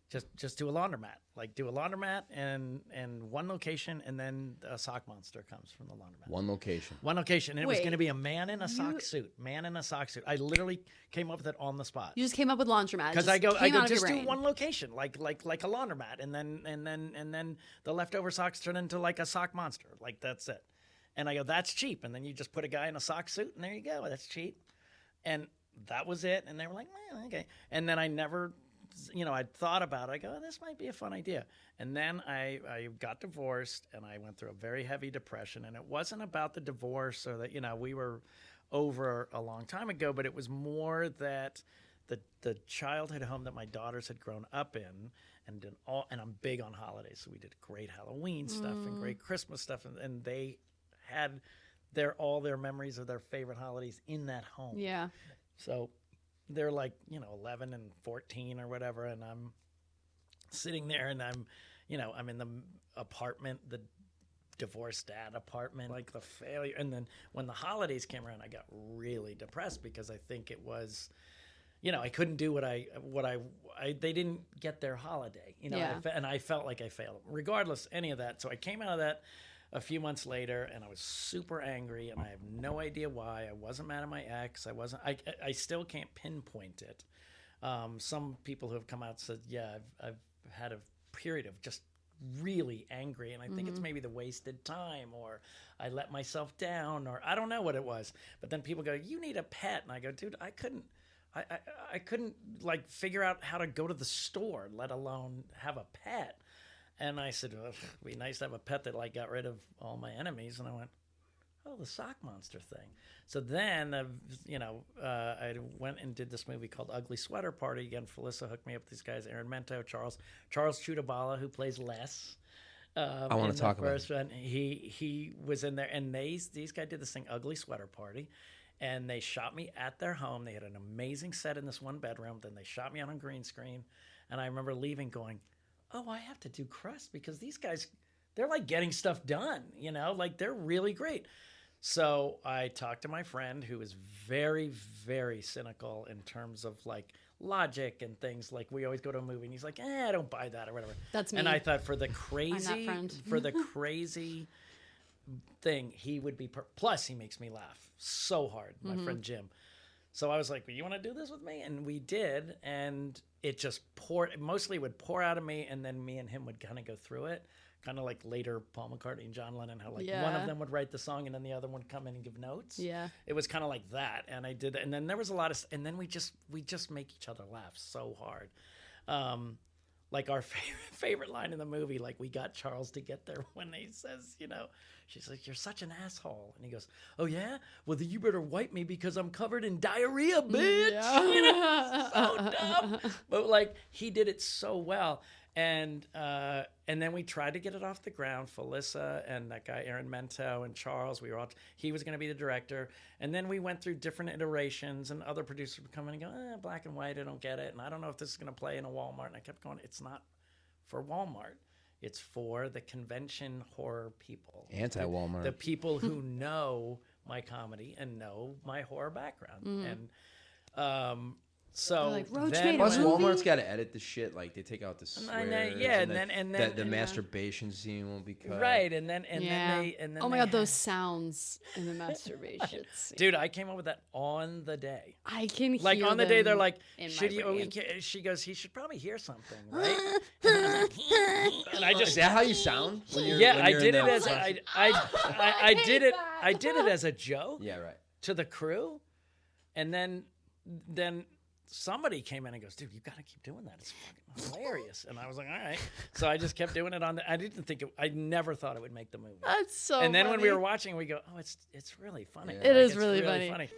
just do a laundromat. Like do a laundromat and one location, and then a sock monster comes from the laundromat. one location? One location. And it was Wait, going to be a man in a sock suit. Man in a sock suit. I literally came up with it on the spot. You just came up with laundromat. Because I go, just do one. one location, like a laundromat, and then the leftover socks turn into like a sock monster, like that's it. And I go, that's cheap. And then you just put a guy in a sock suit, and there you go, that's cheap. And that was it. And they were like, okay. And then I never, I thought about it. I go, this might be a fun idea. And then I got divorced, and I went through a very heavy depression. And it wasn't about the divorce or that we were over a long time ago, but it was more that the childhood home that my daughters had grown up in, and I'm big on holidays, so we did great Halloween stuff and great Christmas stuff, and they had all their memories of their favorite holidays in that home. Yeah. So they're like 11 and 14 or whatever, and I'm sitting there, and I'm in the apartment, the divorced dad apartment, like the failure. And then when the holidays came around, I got really depressed because I think it was, I couldn't do what I they didn't get their holiday, Yeah. and I felt like I failed. Regardless, any of that. So I came out of that a few months later, and I was super angry, and I have no idea why. I wasn't mad at my ex. I still can't pinpoint it. Some people who have come out said, yeah, I've had a period of just really angry, and I think it's maybe the wasted time, or I let myself down, or I don't know what it was. But then people go, you need a pet. And I go, dude, I couldn't like figure out how to go to the store, let alone have a pet. And I said, well, it'd be nice to have a pet that like got rid of all my enemies. And I went, oh, the sock monster thing. So then, I went and did this movie called Ugly Sweater Party. Again, Felissa hooked me up with these guys, Aaron Mento, Charles Chudabala, who plays Les. I want to talk about it. He was in there, and these guys did this thing, Ugly Sweater Party. And they shot me at their home. They had an amazing set in this one bedroom. Then they shot me on a green screen. And I remember leaving going, oh, I have to do Crust because these guys, they're like getting stuff done, like they're really great. So I talked to my friend who is very, very cynical in terms of like logic and things. Like we always go to a movie and he's like, I don't buy that or whatever. That's me. And I thought for the I'm that crazy, friend. thing, he would be, plus he makes me laugh so hard, my friend Jim. So I was like, well, you want to do this with me? And we did, and it just mostly would pour out of me, and then me and him would kind of go through it, kind of like later Paul McCartney and John Lennon, how like one of them would write the song, and then the other one would come in and give notes. Yeah. It was kind of like that, and I did that, and then there was a lot of, and then we just make each other laugh so hard. Like our favorite line in the movie, like we got Charles to get there when he says, she's like, you're such an asshole. And he goes, oh yeah? Well, then you better wipe me because I'm covered in diarrhea, bitch. Yeah. So dumb. But like he did it so well. And then we tried to get it off the ground. Felissa and that guy Aaron Mento and Charles, he was going to be the director. And then we went through different iterations, and other producers would come in and go, black and white, I don't get it, and I don't know if this is going to play in a Walmart. And I kept going, it's not for Walmart. It's for the convention horror people. Anti-Walmart. The people who know my comedy and know my horror background. So like, Roach then made a Plus, movie? Walmart's got to edit the shit. Like they take out the swears. yeah, and then the masturbation scene won't be cut. right, and then they oh my god, those sounds in the masturbation scene. Dude, I came up with that on the day. I can Like hear on the day, they're them like, in "Should my you?" brain. She goes, "He should probably hear something, right?" And I Is just, that how you sound? When you're, yeah, when I you're did in it as the- I did it. I did it as a joke. Yeah, right. To the crew, and then somebody came in and goes, "Dude, you got to keep doing that. It's fucking hilarious." And I was like, "All right." So I just kept doing it on the. I didn't think I never thought it would make the movie. That's so. And then when we funny. were watching, we go, "Oh, it's really funny. Yeah. It is it's really funny.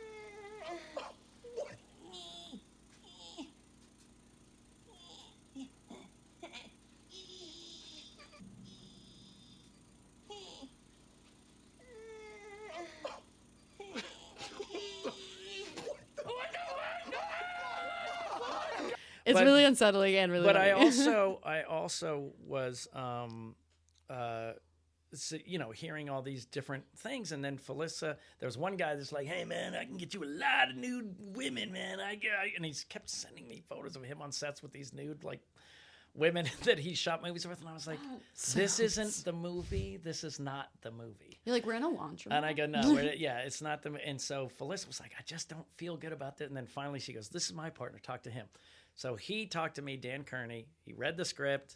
It's But- really unsettling and really. But funny. I also was, hearing all these different things, and then Felissa, there was one guy that's like, "Hey man, I can get you a lot of nude women, man." And he kept sending me photos of him on sets with these nude like women that he shot movies with, and I was like, "This isn't the movie. This is not the movie." You're like, we're in a laundromat. And I go, "No, it's not the." And so Felissa was like, "I just don't feel good about that." And then finally she goes, "This is my partner. Talk to him." So he talked to me, Dan Kearney. He read the script,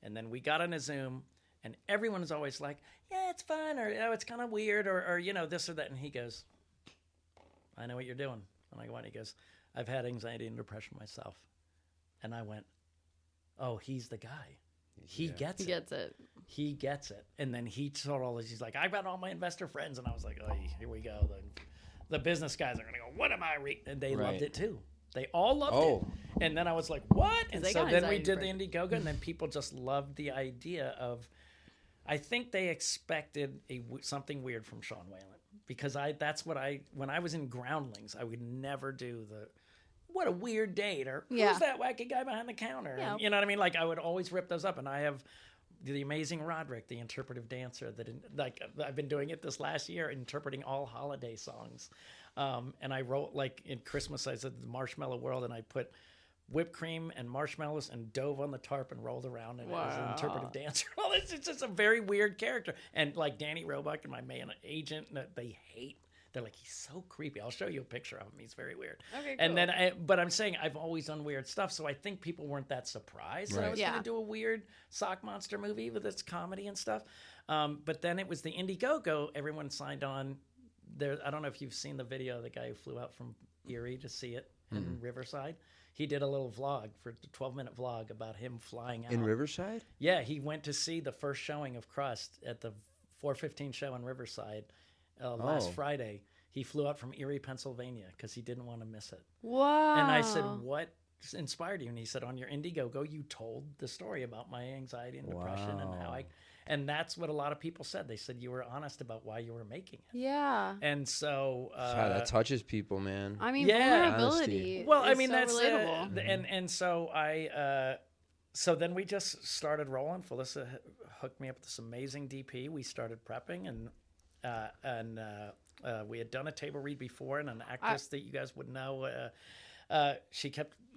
and then we got on a Zoom, and everyone was always like, "Yeah, it's fun," or "Oh, it's kind of weird," or this or that. And he goes, "I know what you're doing." And I go, "What?" He goes, "I've had anxiety and depression myself." And I went, "Oh, he's the guy. He gets it. He gets it. He gets it." And then he told all this. He's like, "I've got all my investor friends," and I was like, "Oh, here we go." The business guys are gonna go, "What am I reading?" And they loved it too. They all loved it. And then I was like, "What?" And they so got then we anxiety did the Indiegogo, and then people just loved the idea of. I think they expected something weird from Sean Whalen, because when I was in Groundlings, I would never do the. What a weird date, or who's that wacky guy behind the counter? Yeah. And, you know what I mean? Like, I would always rip those up, and I have the amazing Roderick, the interpretive dancer, I've been doing it this last year, interpreting all holiday songs. And I wrote, like, in Christmas, I said the Marshmallow World, and I put whipped cream and marshmallows and dove on the tarp and rolled around in it as an interpretive dancer. Well, it's just a very weird character. And, like, Danny Roebuck and my man agent, they hate. They're like, "He's so creepy." I'll show you a picture of him. He's very weird. Okay, And cool. then, but I'm saying I've always done weird stuff, so I think people weren't that surprised that I was going to do a weird sock monster movie with its comedy and stuff. But then it was the Indiegogo. Everyone signed on. There, I don't know if you've seen the video of the guy who flew out from Erie to see it in Riverside. He did a little vlog, for the 12-minute vlog about him flying out. In Riverside? Yeah, he went to see the first showing of CRUST at the 4:15 show in Riverside last Friday. He flew out from Erie, Pennsylvania, because he didn't want to miss it. Wow. And I said, "What inspired you?" And he said, "On your Indiegogo, you told the story about my anxiety and depression and how I." And that's what a lot of people said. They said you were honest about why you were making it. Yeah. And so that touches people, man. I mean, Yeah. vulnerability. well, I is mean, so that's relatable. and so so then we just started rolling. Felissa hooked me up with this amazing DP. We started prepping, and we had done a table read before, and an actress that you guys would know.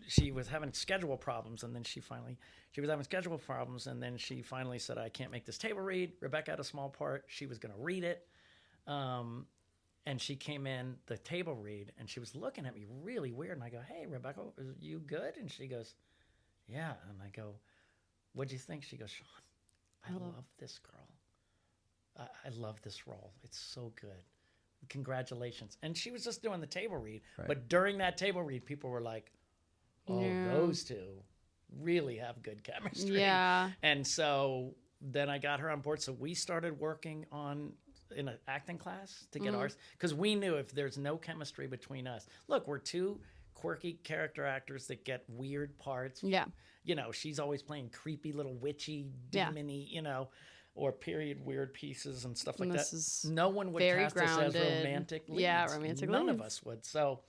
She was having schedule problems, and then she was having schedule problems, and then she finally said, "I can't make this table read." Rebecca had a small part. She was going to read it. And she came in the table read, and she was looking at me really weird. And I go, "Hey, Rebecca, are you good?" And she goes, "Yeah." And I go, "What'd you think?" She goes, "Sean, I love this girl. I love this role. It's so good. Congratulations." And she was just doing the table read. Right. But during that table read, people were like, "Oh, those two really have good chemistry." Yeah. And so then I got her on board. So we started working in an acting class to get ours, because we knew if there's no chemistry between us. Look, we're two quirky character actors that get weird parts. Yeah. You know, she's always playing creepy little witchy, Yeah. demony, or period weird pieces and stuff like And this that. is No one would very cast us as grounded. romantic leads. Yeah, romantic None of leads. us would. So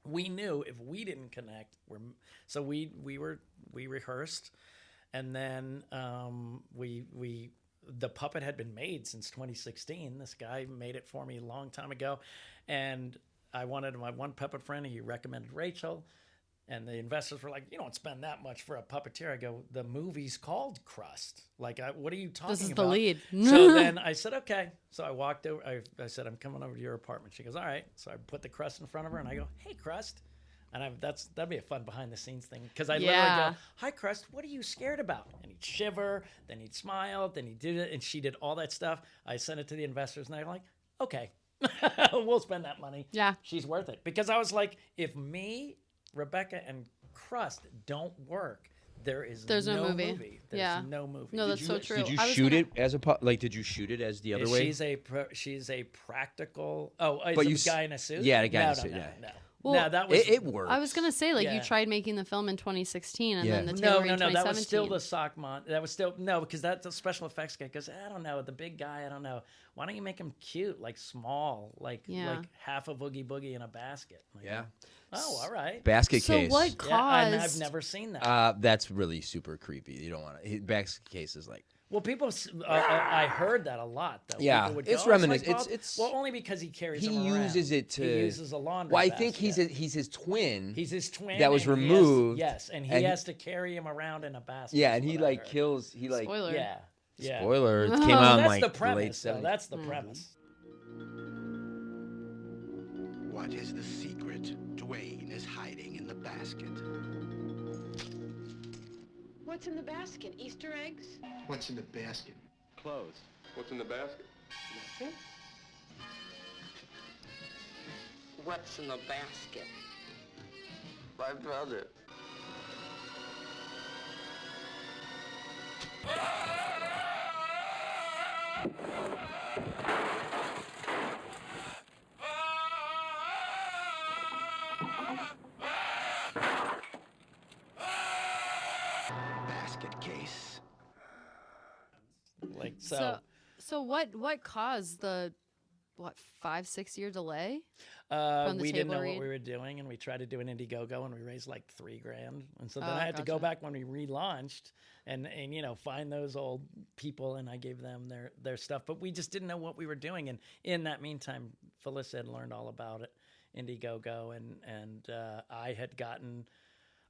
we knew if we didn't connect, so we rehearsed, and then the puppet had been made since 2016. This guy made it for me a long time ago, and I wanted my one puppet friend. He recommended Rachel. And the investors were like, you don't spend that much for a puppeteer. I go, the movie's called CRUST. Like, what are you talking about? This is the lead. So then I said, okay. So I walked over. I said, I'm coming over to your apartment. She goes, all right. So I put the CRUST in front of her, and I go, hey, CRUST. And that'd be a fun behind-the-scenes thing. Because I literally go, hi, CRUST, what are you scared about? And he'd shiver, then he'd smile, then he did it, and she did all that stuff. I sent it to the investors, and they're like, okay. We'll spend that money. Yeah. She's worth it. Because I was like, if me, Rebecca, and CRUST don't work, there's no movie. There's no movie. No, that's so true. Did you shoot it as did you shoot it as the other way? She's a practical. Oh, but a guy in a suit? Yeah, a guy in a suit. No. Well, no, that was it worked. I was gonna say you tried making the film in 2016 and then the no, Taylor in 2017. that was still the Sockmont. That was still because that's a special effects guy. Because I don't know the big guy. I don't know. Why don't you make him cute, like small, like half a boogie boogie in a basket? Like, oh, all right. Basket case. So what caused? I've never seen that. That's really super creepy. You don't want to. Basket case is like. Well, people, I heard that a lot, though. Yeah, would it's go, reminiscent. Like, it's well, only because he carries them He around. uses it to. He uses a laundry Well, I basket. think he's his twin. He's his twin. That was and removed. and he has to carry him around in a basket. Yeah, and he kills. He like. Spoiler. Yeah. Spoiler. It came out in that's like the late premise. 70s. That's the premise. What is the secret Dwayne is hiding in the basket? What's in the basket? Easter eggs? What's in the basket? Clothes. What's in the basket? Nothing. What's in the basket? My brother. Basket case. Like So what caused the 5-6 year delay? We didn't know what we were doing, and we tried to do an Indiegogo, and we raised like $3,000, and so then I had to go back when we relaunched and find those old people, and I gave them their stuff, but we just didn't know what we were doing, and in that meantime, Phyllis had learned all about it, Indiegogo, and I had gotten.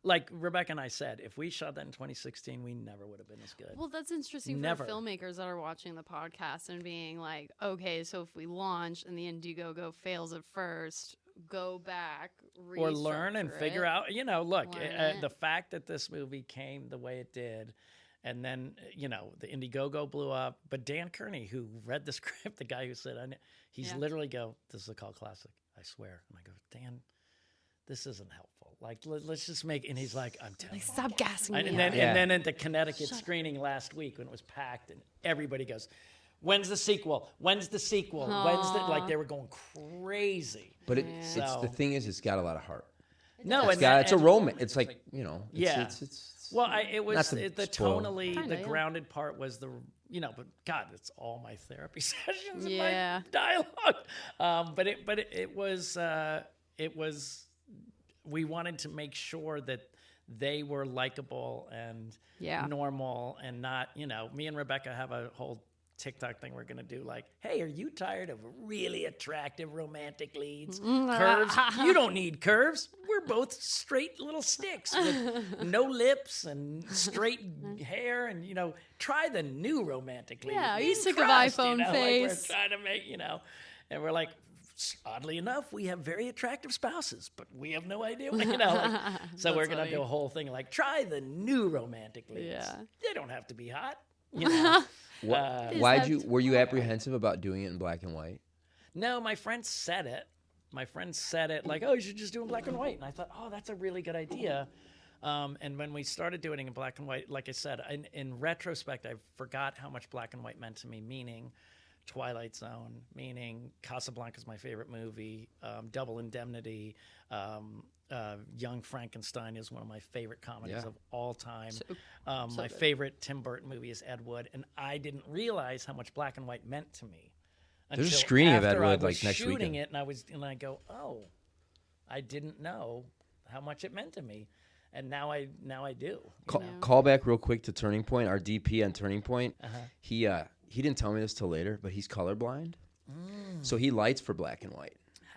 Like Rebecca and I said, if we shot that in 2016, we never would have been as good. Well, that's interesting for filmmakers that are watching the podcast and being like, okay, so if we launch and the Indiegogo fails at first, go back, or learn and figure out. Look, the fact that this movie came the way it did, and then the Indiegogo blew up. But Dan Kearney, who read the script, the guy who said, he's literally go, "This is a cult classic, I swear." And I go, Dan, this isn't helpful. Like, let's just make. And he's like, I'm telling you. Stop gassing me and then at the Connecticut screening last week when it was packed, and everybody goes, "When's the sequel? When's the sequel? When's the?" Like they were going crazy. But it's the thing is, it's got a lot of heart. It's a romance. It's like It's well, it was the spoil. tonally, the grounded part was the. But God, it's all my therapy sessions and my dialogue. But it was. We wanted to make sure that they were likable and normal and not, me and Rebecca have a whole TikTok thing we're going to do like, hey, are you tired of really attractive romantic leads? Curves? You don't need curves. We're both straight little sticks with no lips and straight hair and, try the new romantic lead. Yeah, are you sick of iPhone face? Like we're trying to make, and we're like, oddly enough, we have very attractive spouses, but we have no idea. So we're going to do a whole thing like, try the new romantic leads. Yeah. They don't have to be hot. Were you apprehensive about doing it in black and white? No, my friend said it. Like, oh, you should just do it in black and white. And I thought, oh, that's a really good idea. And when we started doing it in black and white, like I said, in retrospect, I forgot how much black and white meant to me, meaning Twilight Zone, meaning Casablanca's my favorite movie, Double Indemnity, Young Frankenstein is one of my favorite comedies of all time. My favorite Tim Burton movie is Ed Wood, and I didn't realize how much black and white meant to me. There's a screening of Ed Wood like next weekend. Shooting it, and I go, oh, I didn't know how much it meant to me, and now I do. Call back real quick to Turning Point. Our DP on Turning Point, He didn't tell me this till later, but he's colorblind, so he lights for black and white.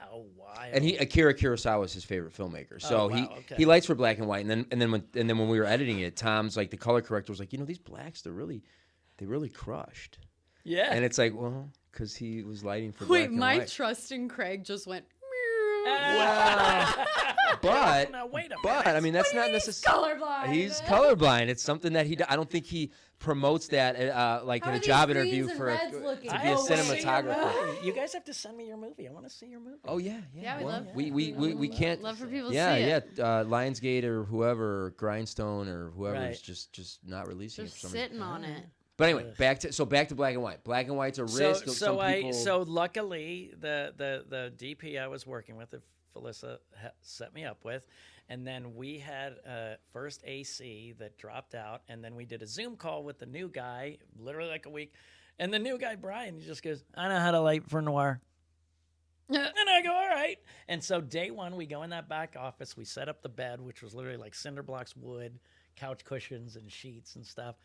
Oh wow! style. And Akira Kurosawa is his favorite filmmaker, so he likes for black and white. And then when we were editing it, Tom's like the color corrector was like, these blacks, they really crushed. Yeah. And it's like, well, because he was lighting for black and white. My trust in Craig just went. But now, wait a but minute. I mean that's not necessarily colorblind. He's colorblind. It's something that I don't think he promotes that like How in a are job these interview greens for and reds looking? to be a cinematographer. You guys have to send me your movie. I want to see your movie. Oh yeah. Yeah, we can't. Love for people to Yeah, see it. yeah. Lionsgate or whoever, Grindstone or whoever is Right. just not releasing Just it. For some reason. sitting on it. But anyway, back to black and white. Black and white's a risk. So luckily the DP I was working with, Felissa set me up with, and then we had first AC that dropped out, and then we did a Zoom call with the new guy, literally like a week, and the new guy Brian, he just goes, "I know how to light for noir." And I go, all right. And so day one, we go in that back office. We set up the bed, which was literally like cinder blocks, wood, couch cushions, and sheets and stuff.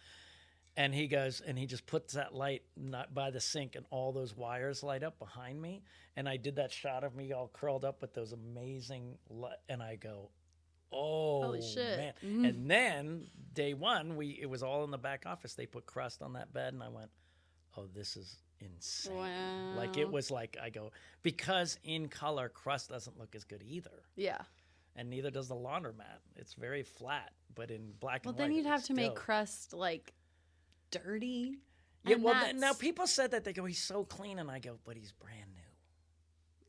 And he goes, and he just puts that light not by the sink, and all those wires light up behind me. And I did that shot of me all curled up with those amazing and I go, oh, holy shit. man. Mm-hmm. And then day one, it was all in the back office. They put CRUST on that bed, and I went, oh, this is insane. Wow. Like, it was like, I go, because in color, CRUST doesn't look as good either. Yeah. And neither does the laundromat. It's very flat, but in black and white. Well, then you'd have to make dope. CRUST like dirty. Yeah, and well, that's- now people said that. They go, he's so clean, and I go, but he's brand new.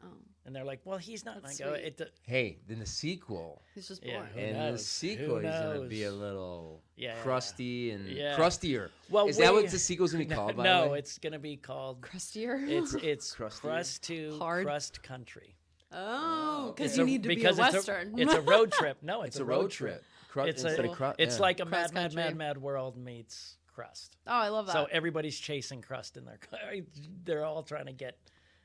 Oh, And they're like, well, he's not. That's And I go, sweet. Hey, then the sequel. he's just Yeah, born. who And the knows? sequel Who is gonna knows? be a little Yeah. crusty and Yeah. crustier. Well, is that what the sequel's gonna be called? By the No, way? it's gonna be called. Crustier. It's Crustier. Crust to Hard. Crust Country. Oh, because It's you need to be a because Western. It's a road trip. No, It's a road trip. It's instead a, of cru- it's yeah. like a Crust mad Country. world meets Crust. Oh, I love that. So everybody's chasing Crust in their car. They're all trying to get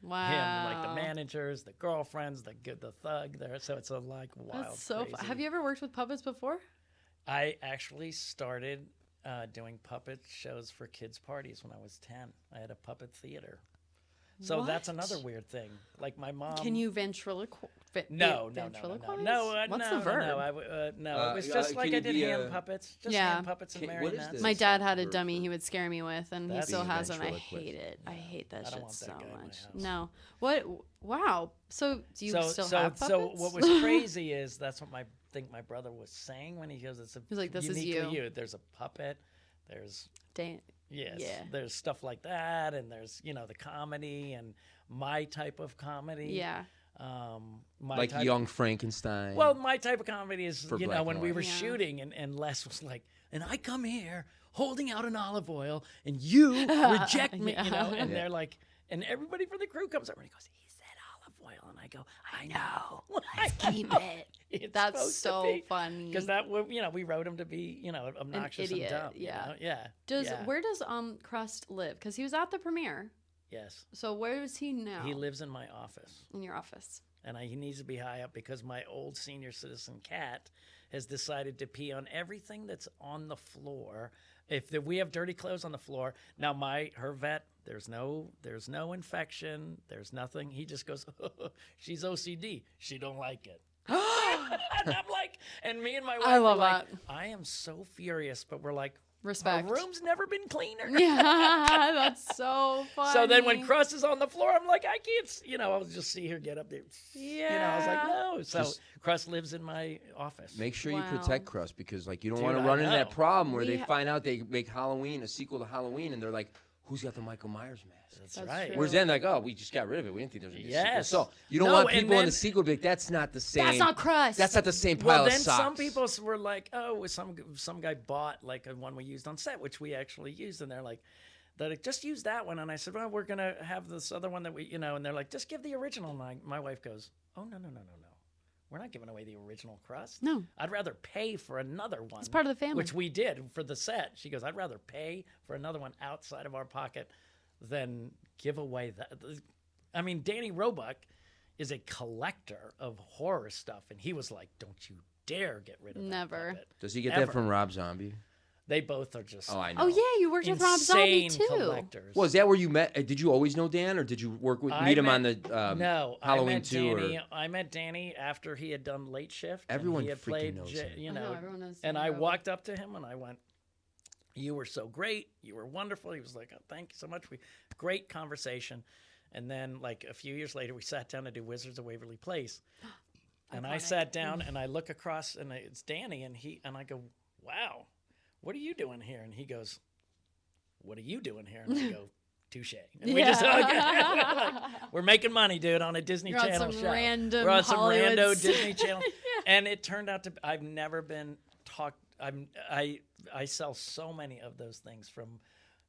wow. him, like the managers, the girlfriends, the thug. There, so it's a like wild. That's so crazy. Have you ever worked with puppets before? I actually started doing puppet shows for kids' parties when I was 10. I had a puppet theater. So that's What? another weird thing. Like my mom. Can you ventriloquize? No. What's No, the verb? No, it was just like I can did you be hand a- puppets. Just Yeah. hand puppets and What is marionettes. this? My dad had a For- dummy he would scare me with, and he That's still being has them. I ventriloquist. hate it. I hate that I don't shit want so that guy in my much. house. No. What? Wow. So do you still so, have puppets? So what was crazy is that's what I think my brother was saying when he goes, it's a He's like, "This is uniquely you." There's a puppet. There's Yeah. there's stuff like that, and there's the comedy and my type of comedy. Yeah. My like type Young Frankenstein. Well, my type of comedy is, For black when and we white. were Yeah. shooting and Les was like, and I come here holding out an olive oil and you reject me, and Yeah. they're like, and everybody from the crew comes over and he goes, he said olive oil. And I go, I know. Let's keep it. It's That's supposed to so be. funny. Because we wrote him to be, obnoxious idiot, and dumb. yeah. Yeah. Does yeah. Where does Crust live? Because he was at the premiere. Yes. So where is he now? He lives in my office. in your office. And he needs to be high up because my old senior citizen cat has decided to pee on everything that's on the floor. We have dirty clothes on the floor, now her vet, there's no infection, there's nothing. He just goes, she's OCD, she don't like it. And I'm like, and me and my wife I love were like, that. I am so furious, but we're like, Respect. our room's never been cleaner. Yeah, that's so funny. So then when Crust is on the floor, I'm like, I can't, I'll just see her get up there. Yeah. I was like, no. So Just- Crust lives in my office. Make sure you Wow. protect Crust because you don't Dude, want to I run into that know. problem where We they ha- find out they make a sequel to Halloween, and they're like, "Who's got the Michael Myers mask?" That's That's right. true. Whereas then, we just got rid of it. We didn't think there was a sequel. Yes. So you don't No, want and people in then- the sequel to be like, "That's not the same." That's not Crust. That's not the same pile Well, of then socks. some people were like, oh, some guy bought like a one we used on set, which we actually used, and they're like, just use that one. And I said, well, we're gonna have this other one that we, and they're like, just give the original. And my wife goes, oh no. We're not giving away the original Crust. No. I'd rather pay for another one. It's part of the family. Which we did for the set. She goes, I'd rather pay for another one outside of our pocket than give away that. I mean, Danny Roebuck is a collector of horror stuff, and he was like, don't you dare get rid of that Never. puppet. Does he get Ever. that from Rob Zombie? They both are just Oh, I know. Oh yeah, you worked with Rob Zombie insane too. collectors. Well, is that where you met? Did you always know Dan, or did you meet him on the No, Halloween I met 2? Danny. I met Danny after he had done Late Shift. Everyone and he had freaking played, knows him. you I know, know, everyone knows and Dan I Robo. walked up to him and I went, "You were so great. You were wonderful." He was like, "Oh, thank you so much." Great conversation. And then, like a few years later, we sat down to do Wizards of Waverly Place. And I sat down and I look across and it's Danny and I go, "Wow, what are you doing here?" And he goes, "What are you doing here?" And I go, "Touche." And we just we're making money, dude, on a Disney You're on Channel some show. random We're on some Hollywood rando Disney Channel, and it turned out to. I've never been talked. I sell so many of those things from.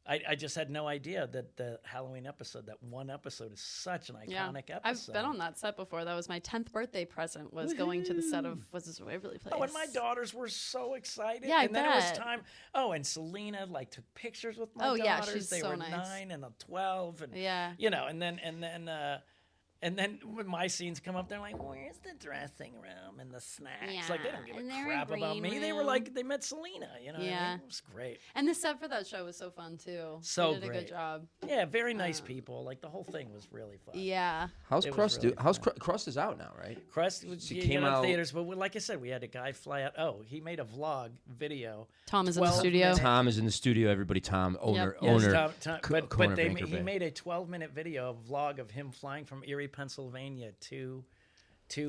I just had no idea that the Halloween episode, that one episode, is such an iconic episode. I've been on that set before. That was my 10th birthday present. Was going to the set of Wizards of Waverly Place. Oh, and my daughters were so excited. Yeah, I and then it was bet. time. Oh, and Selena like took pictures with my Oh, daughters. yeah, she's they so were nice. 9 and 12, and Yeah. you know, and then when my scenes come up, they're like, "Where's the dressing room and the snacks?" Yeah, Like they don't give and a they're crap green about me. They were room. like, they met Selena. You know, what I Yeah. mean? It was great. And the set for that show was so fun too. So they did a great. good job. Yeah, very nice people. Like the whole thing was really fun. Yeah. How's It was Crust really do? How's Crust is out now, right? Crust was She you came know, out- theaters, but like I said, we had a guy fly out. Oh, he made a vlog video. Tom is in the 12 studio. minute- Tom is in the studio. Everybody, Tom, owner, Yes, but co-owner they Banker he Bay. made a 12-minute video, a vlog of him flying from Erie, Pennsylvania to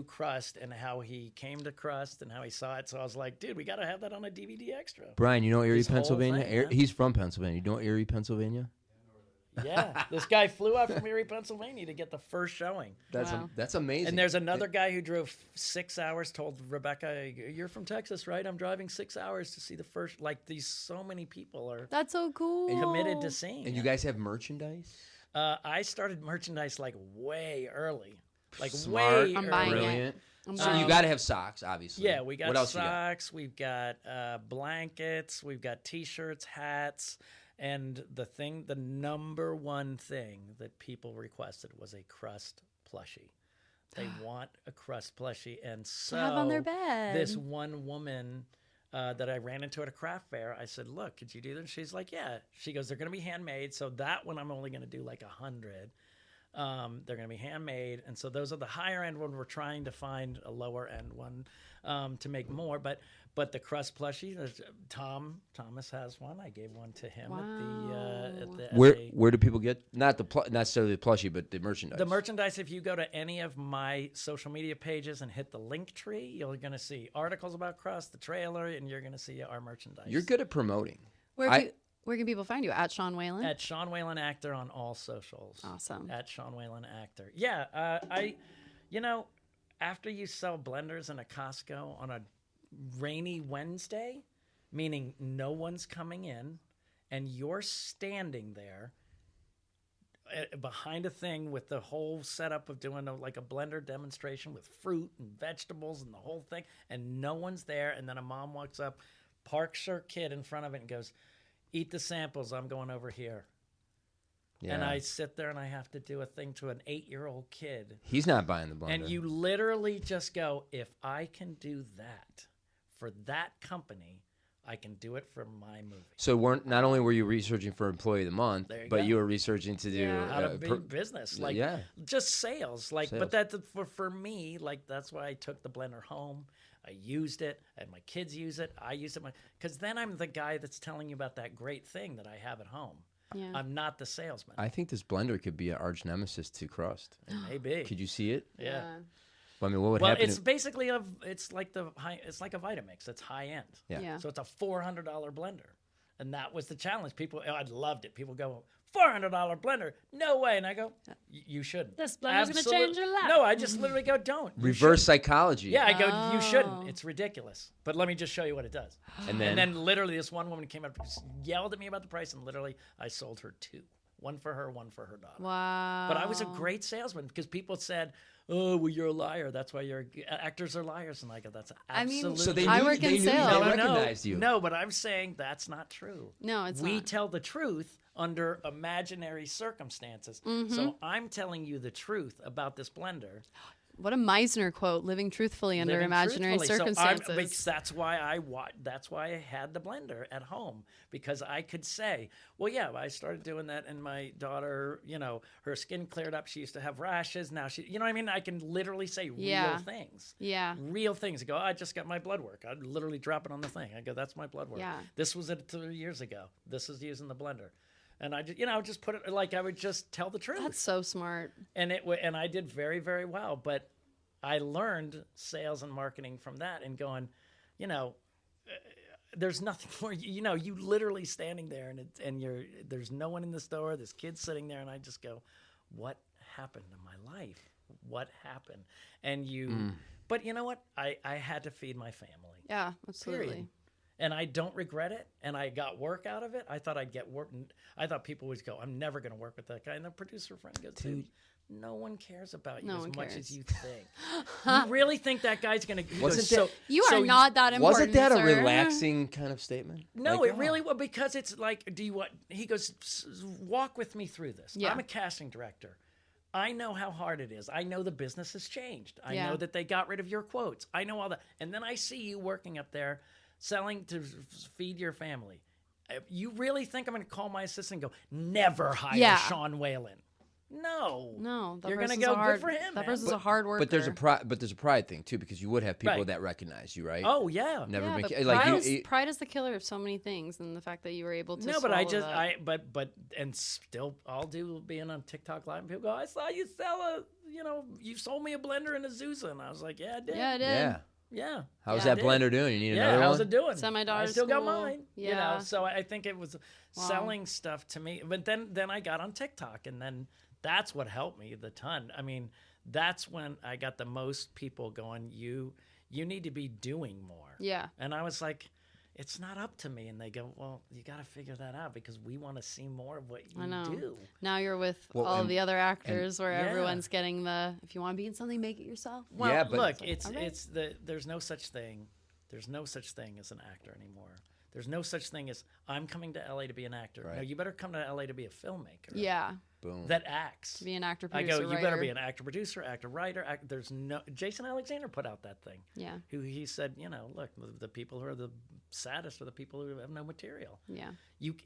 Crust and how he came to Crust and how he saw it. So I was like, dude, we got to have that on a DVD extra. Brian, you know Erie, His whole Pennsylvania? thing, man. He's from Pennsylvania. You know Erie, Pennsylvania? Yeah, this guy flew out from Erie, Pennsylvania to get the first showing. That's amazing. And there's another guy who drove 6 hours, told Rebecca, "You're from Texas, right? I'm driving 6 hours to see the first." Like these, so many people are That's so cool. committed to seeing. And you it. guys have merchandise? I started merchandise like way early, like Smart, way I'm buying early. it. brilliant. I'm So buying you it. got to have socks, obviously. Yeah, we got what else socks, we've got blankets, we've got T-shirts, hats, and the number one thing that people requested was a Crust plushie. They want a Crust plushie, and so have on their bed. this one woman that I ran into at a craft fair, I said, "Look, could you do this?" She's like, "Yeah." She goes, "They're going to be handmade, so that one I'm only going to do like 100. They're going to be handmade, and so those are the higher end one. We're trying to find a lower end one to make more, but the Crust plushie, Thomas has one. I gave one to him at the Where do people get not necessarily the plushie, but the merchandise? The merchandise, if you go to any of my social media pages and hit the link tree, you're going to see articles about Crust, the trailer, and you're going to see our merchandise. You're good at promoting. Where can people find you? At Sean Whalen? At Sean Whalen Actor on all socials. Awesome. At Sean Whalen Actor. Yeah, after you sell blenders in a Costco on a rainy Wednesday, meaning no one's coming in, and you're standing there behind a thing with the whole setup of doing a blender demonstration with fruit and vegetables and the whole thing, and no one's there, and then a mom walks up, parks her kid in front of it and goes, "Eat the samples, I'm going over here." Yeah. And I sit there and I have to do a thing to an 8-year-old kid. He's not buying the blender. And you literally just go, if I can do that for that company, I can do it for my movie. So not only were you researching for Employee of the Month, but you were researching to do how to be business, just sales. But that's for me, that's why I took the blender home. I used it, and my kids use it. I use it because then I'm the guy that's telling you about that great thing that I have at home. Yeah. I'm not the salesman. I think this blender could be an arch nemesis to Crust. It may be. Could you see it? Yeah. Well, I mean, what would happen? It's basically it's like a Vitamix. It's high end. Yeah. So it's a $400 blender, and that was the challenge. I loved it. People go, $400 blender? No way. And I go, you shouldn't. This blender's going to change your life. No, I just literally go, don't. Reverse psychology. Yeah, I go, you shouldn't. It's ridiculous. But let me just show you what it does. And then literally this one woman came up, yelled at me about the price, and literally I sold her 2. One for her, one for her daughter. Wow. But I was a great salesman because people said, "Oh, well, you're a liar. That's why actors are liars." And I go, "That's absolutely." So they I work in sales. They recognized you. No, but I'm saying that's not true. No, it's We not. tell the truth under imaginary circumstances. Mm-hmm. So I'm telling you the truth about this blender. What a Meisner quote, living truthfully under imaginary circumstances. So that's why I had the blender at home, because I could say, well, yeah, I started doing that, and my daughter, her skin cleared up. She used to have rashes. Now she, what I mean? I can literally say real things. Yeah. Real things. I go, I just got my blood work. I'd literally drop it on the thing. I go, that's my blood work. Yeah. This was it 3 years ago. This is using the blender. And I just, just put it I would just tell the truth. That's so smart. And I did very, very well. But I learned sales and marketing from that, and going, there's nothing more. You literally standing there, and there's no one in the store. There's kids sitting there, and I just go, what happened to my life? What happened? And but you know what? I had to feed my family. Yeah, absolutely. Period. And I don't regret it, and I got work out of it. I thought I'd get work. I thought people would go, I'm never going to work with that guy. And the producer friend goes, dude, no one cares about you much as you think. You really think that guy's going to... You are not that important, Wasn't that sir. a relaxing kind of statement? No, it really was, because it's like, he goes, walk with me through this. Yeah. I'm a casting director. I know how hard it is. I know the business has changed. I know that they got rid of your quotes. I know all that. And then I see you working up there selling to feed your family. You really think I'm going to call my assistant and go, never hire Sean Whalen? No. That You're going to person's go, a hard, good for him, That man. person's a hard worker. But there's a pride thing too, because you would have people that recognize you, right? Oh yeah. Never been but pride is the killer of so many things, and the fact that you were able to. No, but still I'll do being on TikTok Live, and people go, I saw you sell you sold me a blender and a Zusa, and I was like, yeah, I did. Yeah, I did. Yeah. Yeah. How's that blender doing? You need another one? How's it doing? Send my daughter I to still got school. mine. Yeah. So I think it was selling stuff to me. But then I got on TikTok, and then that's what helped me a ton. I mean, that's when I got the most people going, you need to be doing more. Yeah. And I was like, it's not up to me. And they go, well, you got to figure that out, because we want to see more of what you do. Now you're with all the other actors where everyone's getting if you want to be in something, make it yourself. Well, look, there's no such thing. There's no such thing as an actor anymore. There's no such thing as I'm coming to LA to be an actor. Right. No, you better come to LA to be a filmmaker. Yeah. Boom. That acts. To be an actor, producer, I go, you writer. better be an actor, producer, actor, writer. There's no. Jason Alexander put out that thing. Yeah. Who he said, look, the people who are the saddest are the people who have no material. Yeah.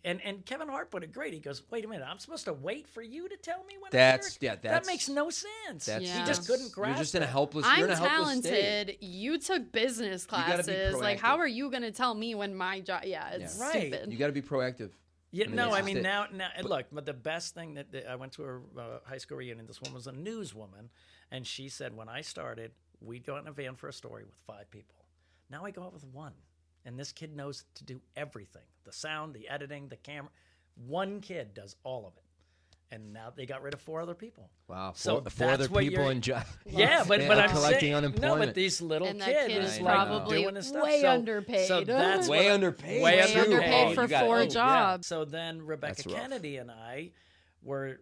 And Kevin Hart put it great. He goes, wait a minute, I'm supposed to wait for you to tell me when that makes no sense. He just couldn't grasp. You're just in a helpless. I'm you're in a helpless talented. State. You took business classes. Like, how are you going to tell me when my job? Yeah, it's stupid. You got to be proactive. Yeah, no, I mean now look, but the best thing that I went to a high school reunion. This woman was a newswoman, and she said, when I started, we'd go out in a van for a story with 5 people. Now I go out with 1, and this kid knows to do everything: the sound, the editing, the camera. 1 kid does all of it. And now they got rid of 4 other people. Wow, so four other people in job. Yeah, but I'm collecting saying, unemployment. No, but these little and kids that kid is probably doing this stuff. way underpaid. So that's way underpaid. Way underpaid for 4 jobs. Yeah. So then Rebecca Kennedy and I were,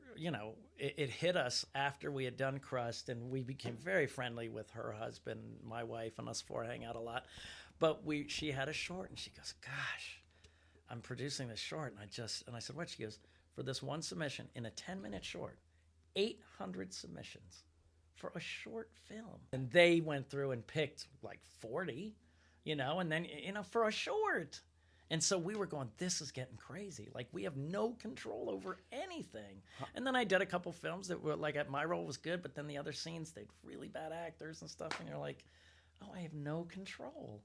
it hit us after we had done CRUST, and we became very friendly with her husband, my wife, and us 4 hang out a lot. But she had a short, and she goes, gosh, I'm producing this short. And I said, what? She goes, for this one submission in a 10-minute short, 800 submissions for a short film. And they went through and picked like 40, and then, for a short. And so we were going, this is getting crazy. Like, we have no control over anything. And then I did a couple films that were like, my role was good, but then the other scenes, they'd really bad actors and stuff. And you're like, oh, I have no control.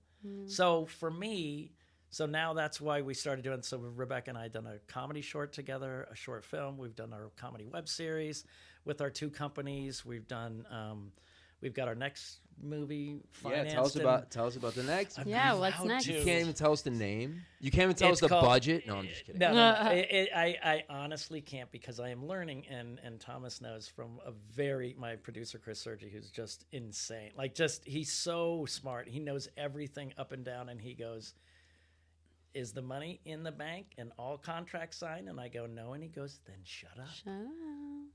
So for me, so now that's why we started doing. So Rebecca and I done a comedy short together, a short film. We've done our comedy web series with our 2 companies. We've done. We've got our next movie financed. Yeah, tell us about the next. What's next? You can't even tell us the name. You can't even tell us the budget. No, I'm just kidding. No, I honestly can't, because I am learning, and Thomas knows from my producer Chris Sergi, who's just insane. Like, he's so smart. He knows everything up and down, and he goes, is the money in the bank and all contracts signed? And I go, no. And he goes, then shut up.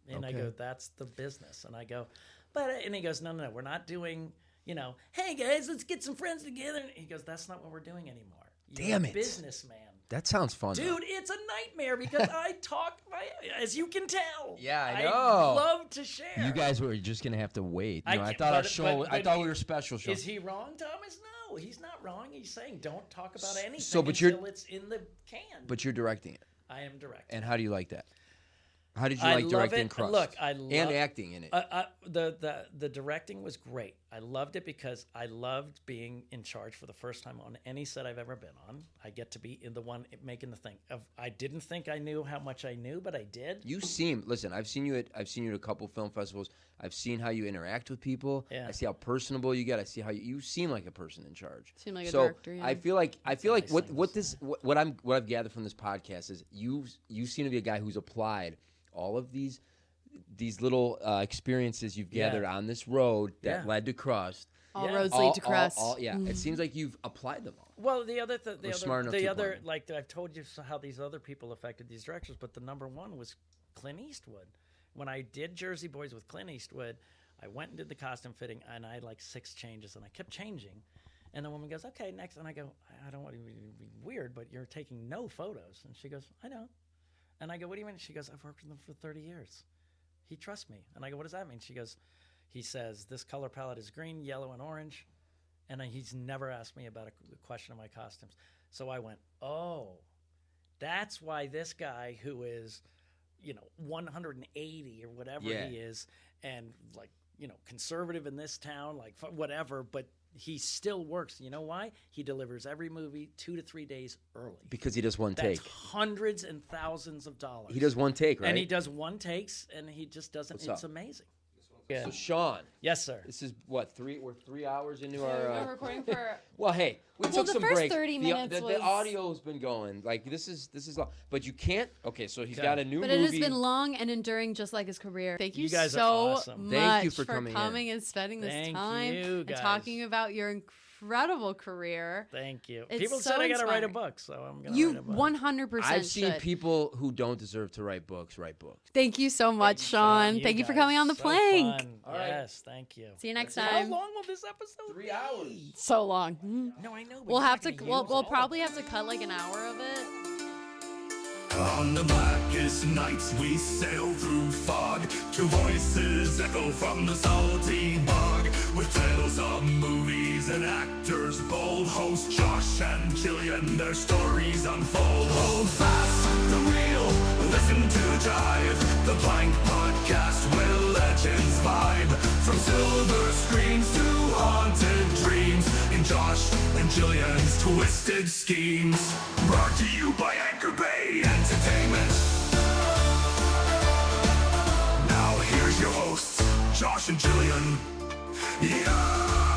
And I go, that's the business. And I go, and he goes, no, we're not doing, hey guys, let's get some friends together. And he goes, that's not what we're doing anymore. You're Damn a it. businessman. That sounds fun, Dude, it's a nightmare because I talk, as you can tell. Yeah, I know. I love to share. You guys were just gonna have to wait. I I thought thought our show. I thought we were special. Sean. Is he wrong, Thomas? No, he's not wrong. He's saying don't talk about anything but until it's in the can. But you're directing it. I am directing. And how do you like that? How did you like directing CRUST? Look, I love and acting in it. The directing was great. I loved it because I loved being in charge for the first time on any set I've ever been on. I get to be in the one making the thing. I didn't think I knew how much I knew, but I did. Listen, I've seen you at a couple film festivals. I've seen how you interact with people. Yeah. I see how personable you get. I see how you seem like a person in charge. Seem like a director. Yeah. I feel like what I've gathered from this podcast is you seem to be a guy who's applied all of these little experiences you've gathered on this road that led to CRUST. All roads lead to CRUST. It seems like you've applied them all. Well, like I've told you how these other people affected these directors, but the number one was Clint Eastwood. When I did Jersey Boys with Clint Eastwood, I went and did the costume fitting, and I had like 6 changes, and I kept changing. And the woman goes, "Okay, next." And I go, "I don't want to be weird, but you're taking no photos." And she goes, "I know." And I go, "What do you mean?" She goes, "I've worked with him for 30 years. He trusts me." And I go, "What does that mean?" She goes, "He says this color palette is green, yellow, and orange." And he's never asked me about a question of my costumes. So I went, "Oh, that's why this guy who is, 180 or whatever he is, and like, conservative in this town, like whatever, but he still works. You know why? He delivers every movie 2 to 3 days early. Because he does one take. That's hundreds and thousands of dollars. He does one take, right? And he does one takes, and he just doesn't. It's amazing. Yeah. So Sean, yes, sir. This is what we're 3 hours into We're recording for. Well, hey, we took some breaks. The first 30 minutes the audio's been going. Like this is long, but you can't. Okay, so he's got a new movie. But it has been long and enduring, just like his career. Thank you guys so are awesome. much Thank you for coming and spending this Thank time you, and guys. talking about your incredible career. Thank you. It's People so said I got to write a inspiring. book, so I'm going to write a book. 100% I've seen should. people who don't deserve to write books write books. Thank you so much, Sean. Thank you for coming on the plank. All right. Yes, thank you. See you next How time. long will this episode 3 hours. be? So long. No, I know. But We'll you're have not to. gonna use We'll all probably of have to cut like an hour of it. On the blackest nights we sail through fog, 2 voices echo from the salty bog, with tales of movies and actors bold. Host Josh and Jillian, their stories unfold. Hold fast the wheel, listen to Jive, the Blank Podcast where legends vibe. From silver screens to haunted dreams, in Josh and Jillian's twisted schemes. Brought to you by Anchor Bay Entertainment. Now here's your hosts, Josh and Jillian. Yeah.